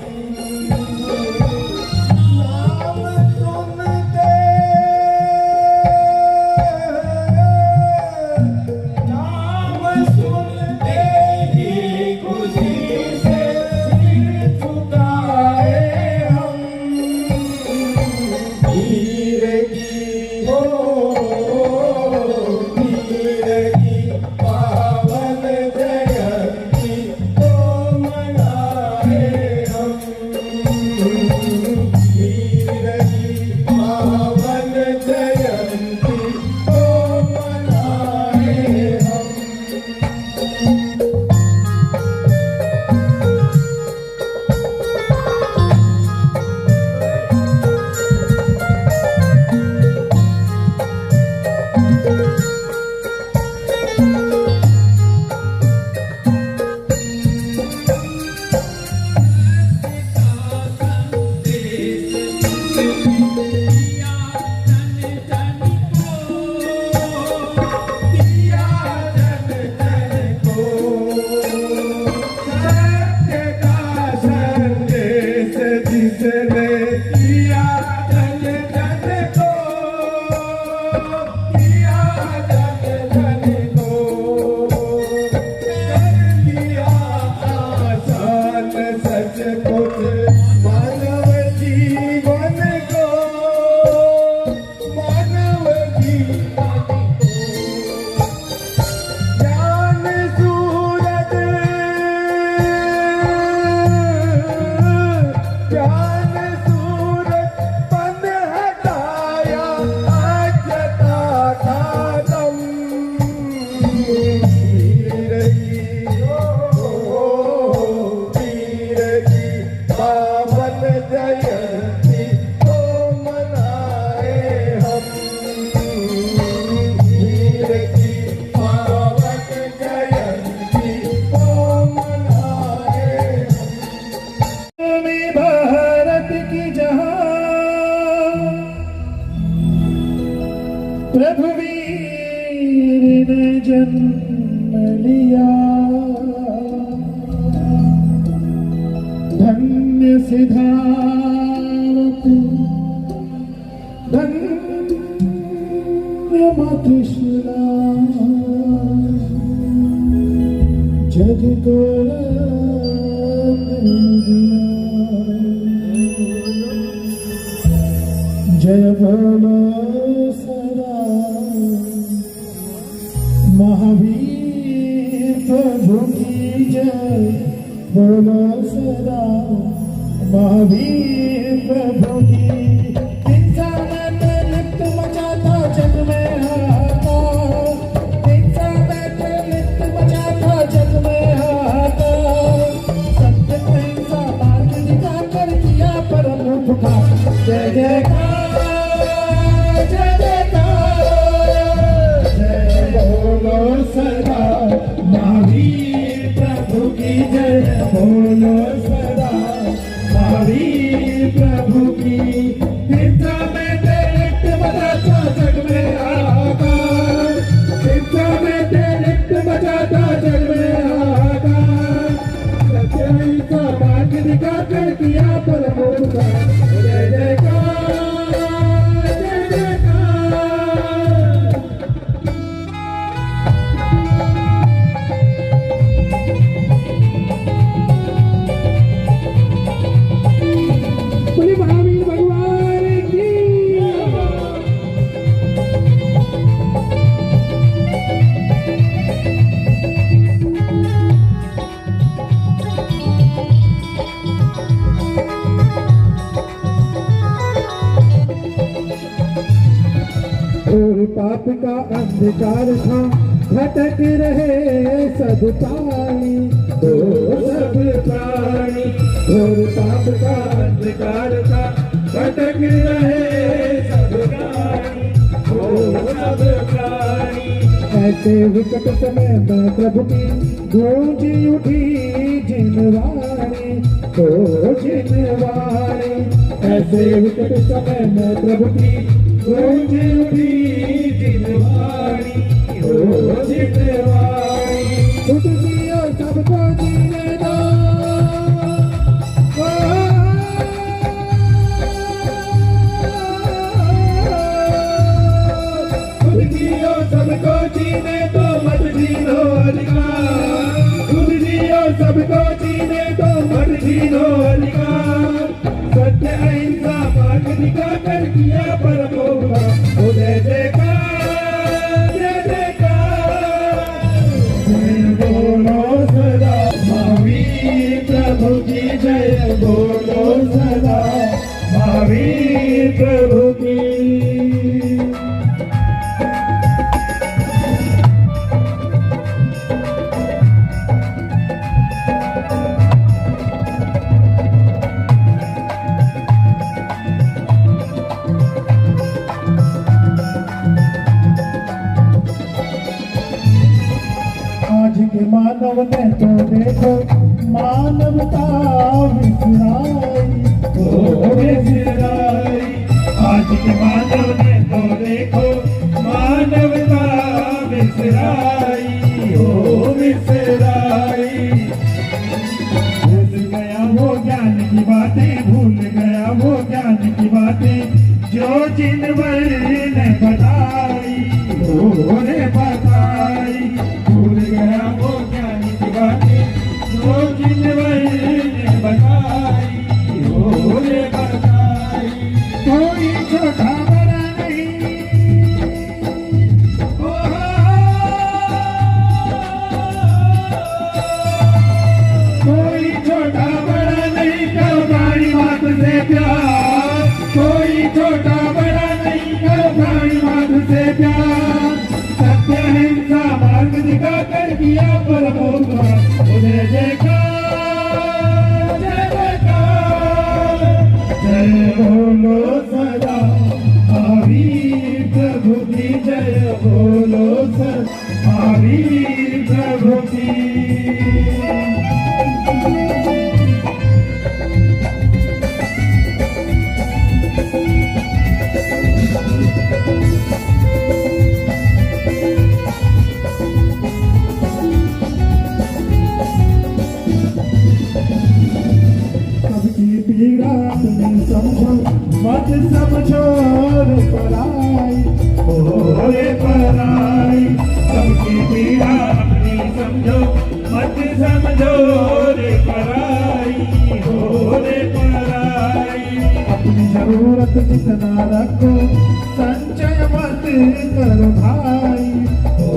ने जन्म लिया, धन्य सिद्धार्थ धन्य मथुरा, जग को जय बोलो सदा महावीर प्रभु की जय, बोलो सदा महावीर प्रभु की। इंसान लिप्त मचाता जग में हाहाकार, इंसान लिप्त मचाता जग में हाहाकार, सत्य अहिंसा मार्ग दिखाकर किया परम उपकार। जय जयकार जय जयकार, जय बोलो सदा महावीर प्रभु की जय, बोलो सदा महावीर प्रभु की। हिंसा में लिप्त मचाता जग में हाहाकार, हिंसा में लिप्त मचाता जग में हाहाकार, सत्य अहिंसा मार्ग दिखाकर किया परम उपकार। जय जयकार जय जयकार। बोले महावीर भगवान की। और पाप का अंधकार था, भटक रहे सब प्राणी, तो सब प्राणी। और पाप का अंधकार था, भटक रहे सब प्राणी, तो सब प्राणी। ऐसे विकट समय में प्रभु की गूंजी उठी जिनवाणी, तो जिनवाणी। ऐसे विकट समय में प्रभु की गूंजी उठी जिनवाणी, तो जिनवाणी। खुद जियो सबको जीने दो, खुद जियो सबको जीने दो, मत जीनो अधिकार। खुद जियो सबको जीने दो, मत जीनो अधिकार। सत्य अहिंसा मार्ग दिखाकर किया परम उपकार। जय जयकार जय जयकार, जय बोलो सदा महावीर प्रभु की जय, बोलो सदा महावीर प्रभु की। आज के मानव ने तो देखो मानवता विसराई, ओ विसराई। आज के मानव ने तो देखो मानवता विसराई, ओ विसराई। भूल गया वो ज्ञान की बातें, भूल गया वो ज्ञान की बातें, जो जिनवर ने बताई, ओ ने बताई। भूल गया वो ज्ञान की बातें, जो जिनवर ने बताई, ओ ने बताई। कोई छोटा बड़ा नहीं, कोई छोटा बड़ा नहीं, करो प्राणी मात्र से प्यार। कोई छोटा बड़ा नहीं, करो प्राणी मात्र से प्यार। सत्य अहिंसा मार्ग दिखाकर किया परम उपकार। जय जयकार जय जयकार, जय बोलो सदा महावीर प्रभु की जय, बोलो सदा महावीर प्रभु की। समझो मत समझो रे पराई हो रे पराई। अपनी जरूरत जितना रखो संचय मत करो भाई ओ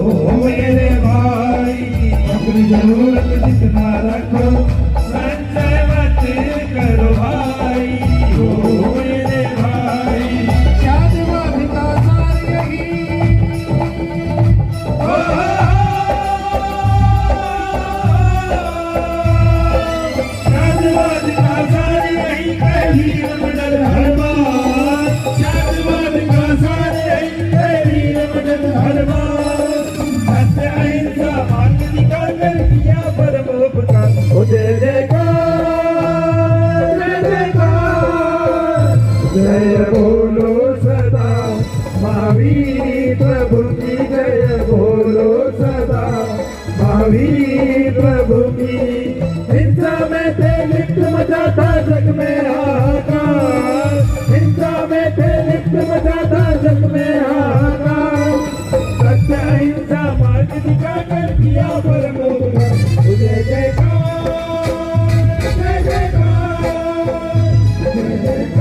मेरे भाई। अपनी जरूरत जितना रखो संचय मत करो भाई ओ मेरे भाई। शादवाद का सार यही शादवाद का सार यही कही रमणन हर बार। शादवाद का सार यही कही रमणन हर बार। सत्य अहिंसा मार्ग निकाल कर किया परमोपकार हो जय जयकार जय जयकार। जय बोलो सदा महावीर प्रभु की जय बोलो सदा महावीर प्रभु की। हिंसा में थे लिप्त मचाता जग में हाहाकार। हिंसा में थे लिप्त मचाता जग में हाहाकार। सत्य अहिंसा मार्ग दिखाकर किया परमोपकार जय जयकार जय जयकार जय जयकार जय जयकार।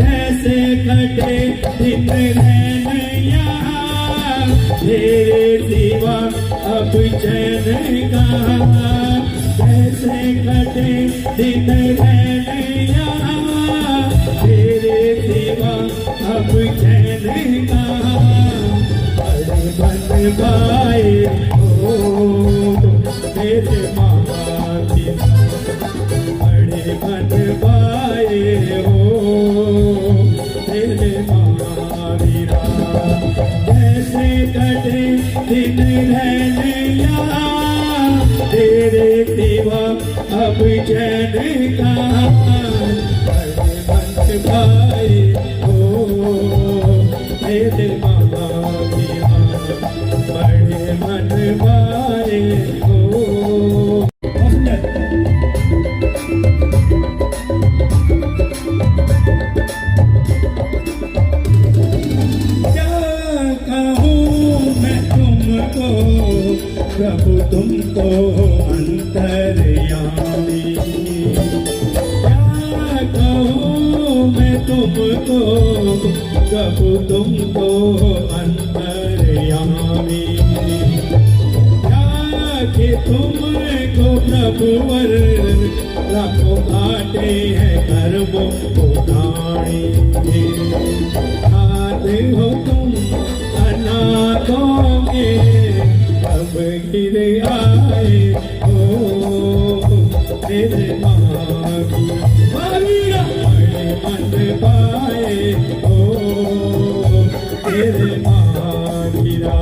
ऐसे कटे दिन रहनैया तेरे सिवा अब चैन कहाँ। ऐसे कटे दिन रहनैया तेरे सिवा अब चैन कहाँ। अरे बन पाए ओ तेरे महाती बड़े बन पाए हो तेरे महावीरा। जैसे कटे दिन रहनैया तेरे सिवा अब चैन कहाँ। बड़े बन पाए हो तेरे महावीरा बड़े बन पाए हो। प्रभु तुमको अंतर्यामी क्या कहूँ मैं तुमको। प्रभु तुमको अंतर्यामी क्या कि तुमको प्रभुवर रखो काटे हैं कर्मों को गाड़ी। आते हो तुम अनाथों में अब गिर आए हो तेरे महावीरा बड़े मन पाए हो तेरे महावीरा।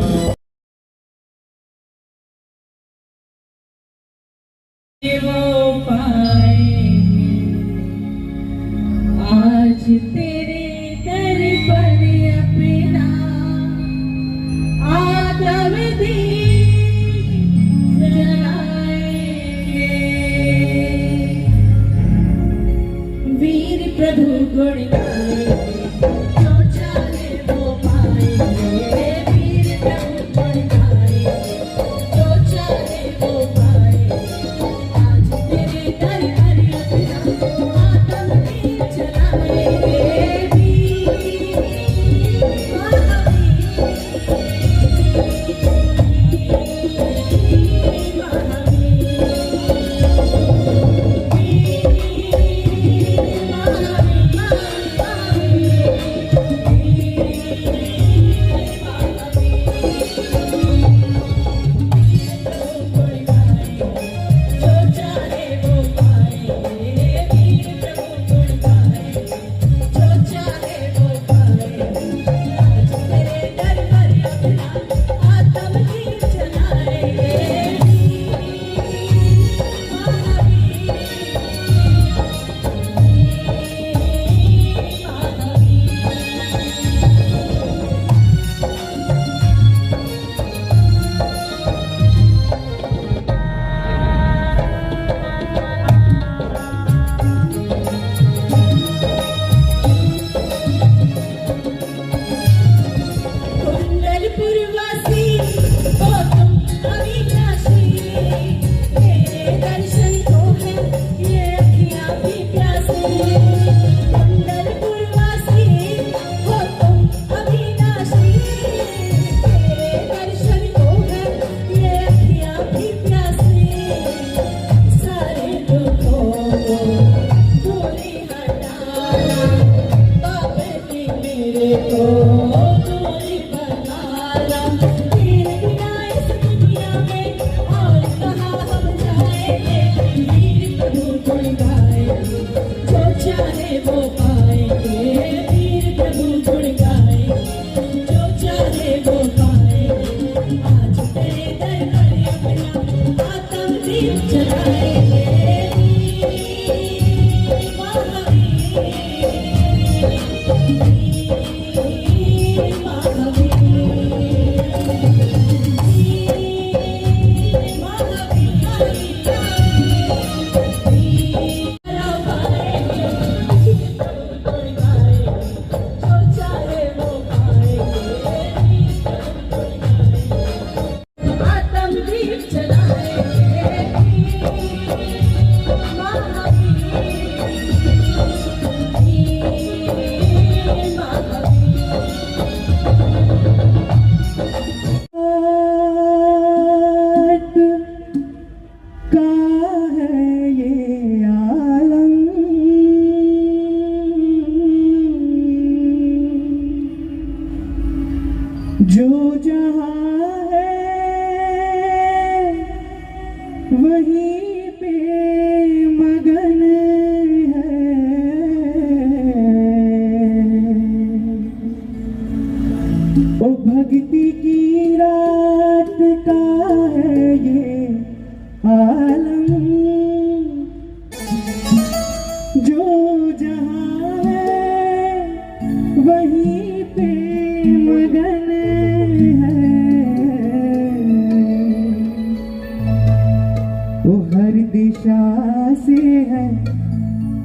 वो पाएंगे आज तेरे दर पर अपना आदम वीर प्रभु गुण गाएंगे जो चाहे वो पाएंगे। वीर प्रभु गुण गाएंगे जो चाहे वो पाएंगे। आज तेरे दर पर अपना आदम तीर चलाएंगे।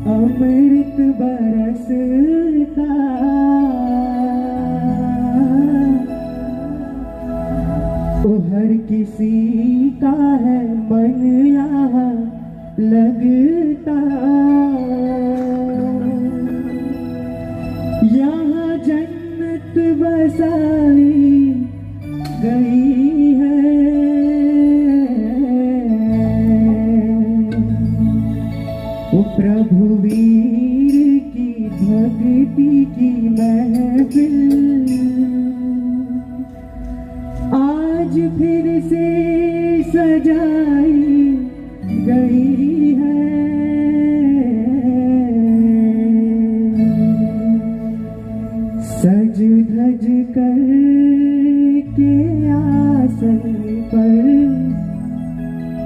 अमृत बरसता ओ हर किसी का है मन यहाँ लगता यहाँ जन्नत बसाई गई है ओ प्रभु वीर की भक्ति की महफिल आज फिर से सजाई गई है। सज धज कर के आसन पर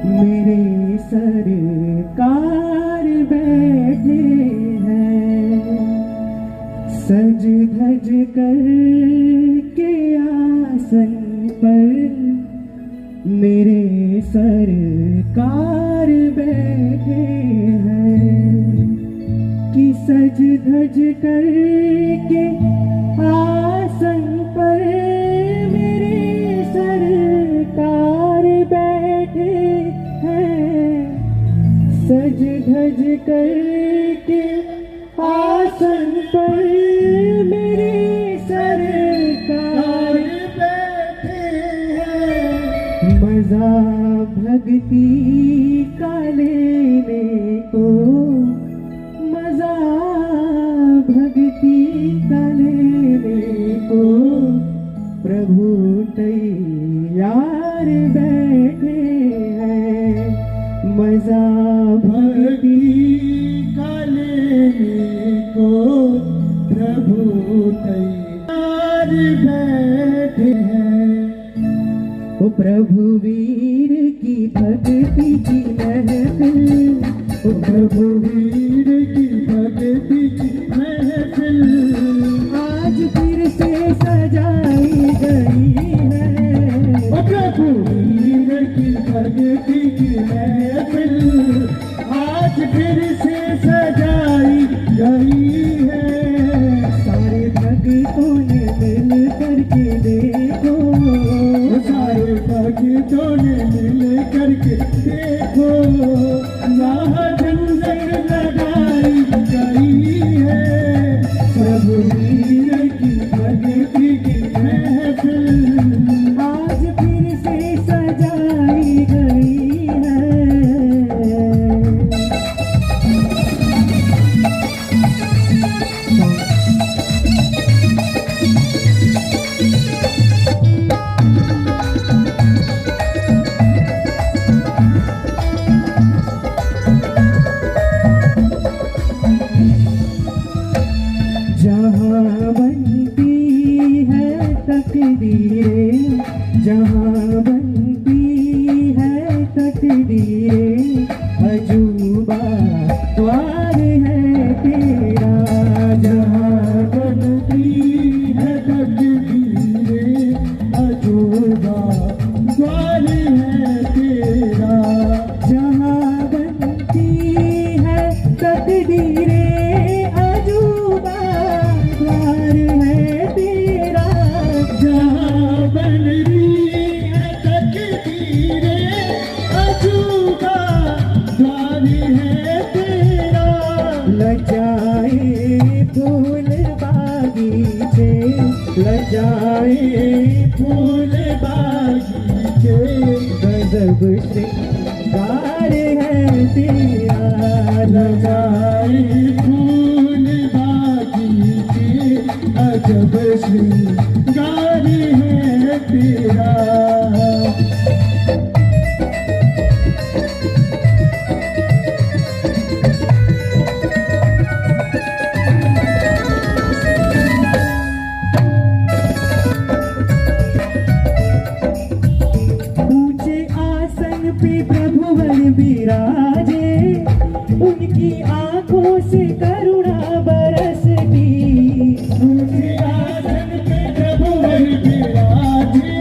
मेरे सरकार बैठे हैं। सज धज कर के आसन पर मेरे सरकार बैठे हैं कि सज धज कर के आसन पर मेरे सरकार बैठे हैं। सज धज कर के आसन पर मेरे सरकार बैठे हैं। मजा भक्ति का लेने को, मजा भक्ति का लेने को प्रभु तैयार बैठे हैं। मजा भक्ति का लेने को प्रभु तैयार बैठे हैं। ओ प्रभु वीर की भक्ति की महफिल, ओ प्रभु वीर की भक्ति की महफिल आज फिर से सजाई गई है। ओ प्रभु वीर की भक्ति की महफिल आज फिर से सजाई गई है। सारे भक्तों ने मिल करके देखो, सारे भक्तों ने मिल करके देखो, यहाँ झंझट लगाई गई है। प्रभु वीर की भक्ति की महफिल आज फिर से सजाई गई है। जहाँ बनती है तकदीरें, जहाँ बनती है तकदीरें, अजूबा द्वार है तेरा। जहाँ बनती है तकदीरें, अजूबा द्वार है तेरा। जहाँ बनती है तकदीरें, अजूबा द्वार है तेरा। जहाँ बन रही है तकदीरें, अजूबा द्वार है तेरा। लजाए फूल बागीचे, लजाए फूल बागीचे, गजब श्रृंगार है तेरा। लजाए फूल बागीचे, अजब श्रृंगार है तेरा। ऊंचे आसन पे प्रभुवर विराजे, उनकी आंखों से करुणा बरसती। ऊंचे आसन पे प्रभुवर विराजे,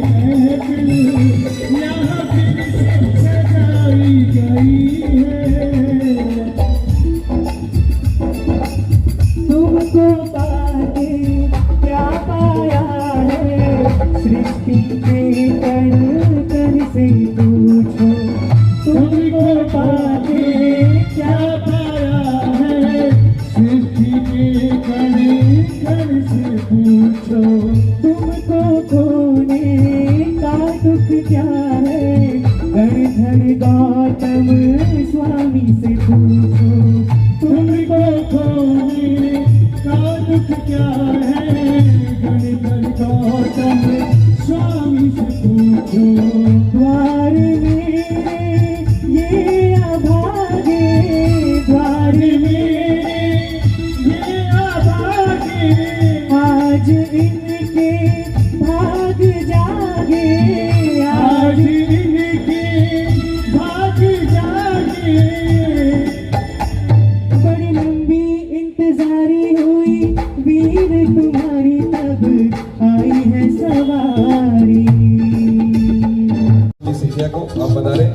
महफिल यहाँ फिर से सजाई गई है। तुमको पाके क्या पाया है, सृष्टि के कण कण से पूछो। तुमको पाके क्या पाया है, सृष्टि के कण कण से पूछो। तुमको खोने का दुख क्या है, गणधर गौतम स्वामी से पूछो। तुमको खोने का दुख क्या है, गणधर गौतम स्वामी से पूछो। द्वार मेरे ये अभागे, द्वार मेरे ये अभागे, आज इनके भाग जागे, आज इनके भाग जागे। बड़ी लंबी इंतजारी हुई वीर तुम्हारी, तब आई है सवारी। इस शिष्या को आप बता रहे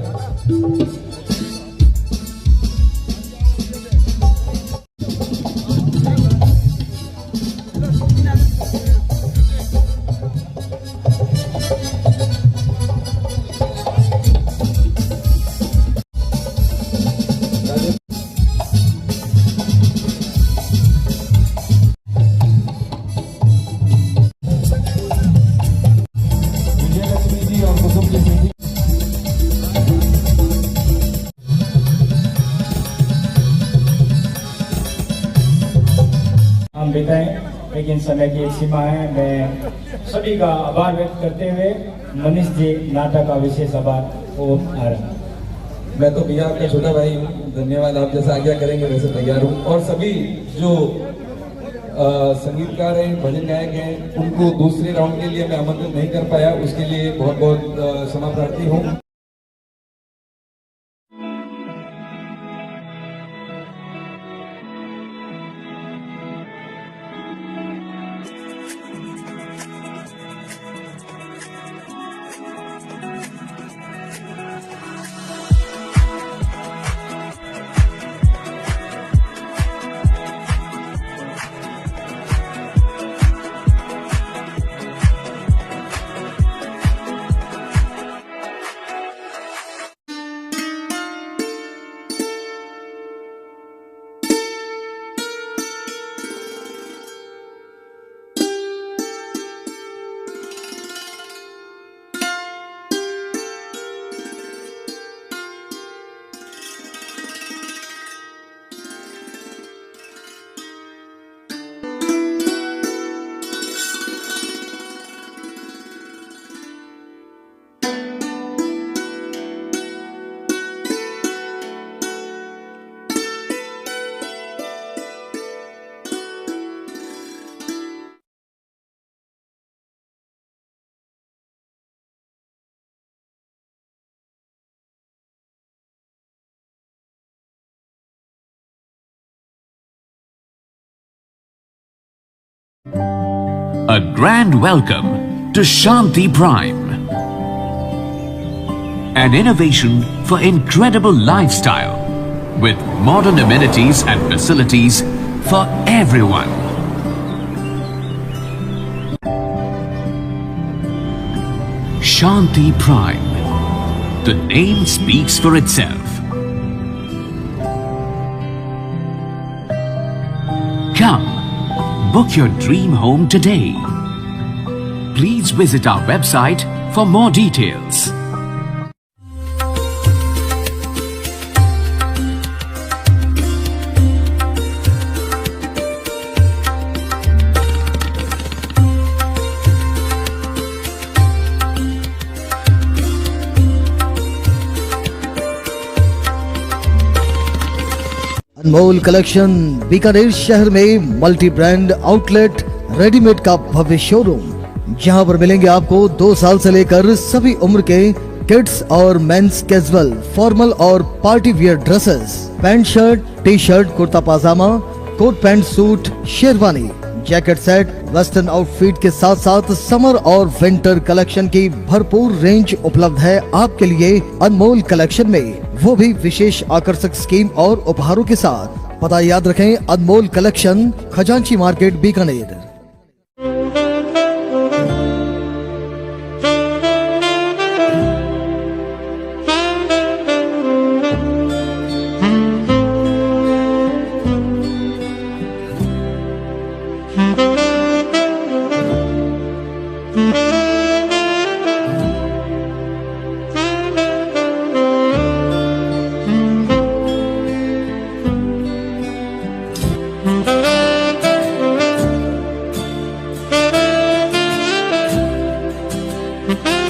हम बिताएं, लेकिन समय की एक सीमा है। मैं सभी का आभार व्यक्त करते हुए मनीष जी नाटक का विशेष आभार को आ रहा हूं। मैं तो भैया आपका छोटा भाई हूँ, धन्यवाद। आप जैसा आज्ञा करेंगे वैसे तैयार हूँ। और सभी जो संगीतकार हैं, भजन गायक हैं, उनको दूसरे राउंड के लिए मैं आमंत्रित नहीं कर पाया, उसके लिए बहुत बहुत क्षमा प्रार्थी हूँ। A grand welcome to Shanti Prime, an innovation for incredible lifestyle with modern amenities and facilities for everyone. Shanti Prime, the name speaks for itself. Come, book your dream home today. Please visit our website for more details. Anmol collection Bikaner शहर में multi brand outlet readymade का भव्य showroom, जहां पर मिलेंगे आपको 2 साल से लेकर सभी उम्र के किड्स और मेंस कैजुअल, फॉर्मल और party wear dresses, pant shirt, T shirt, kurta pajama, coat pant suit, sherwani, jacket set, western outfit के साथ साथ समर और विंटर कलेक्शन की भरपूर रेंज उपलब्ध है आपके लिए अनमोल कलेक्शन में, वो भी विशेष आकर्षक स्कीम और उपहारों के साथ। पता याद रखें, Anmol collection, Khajanchi market, Bikaner. Thank you.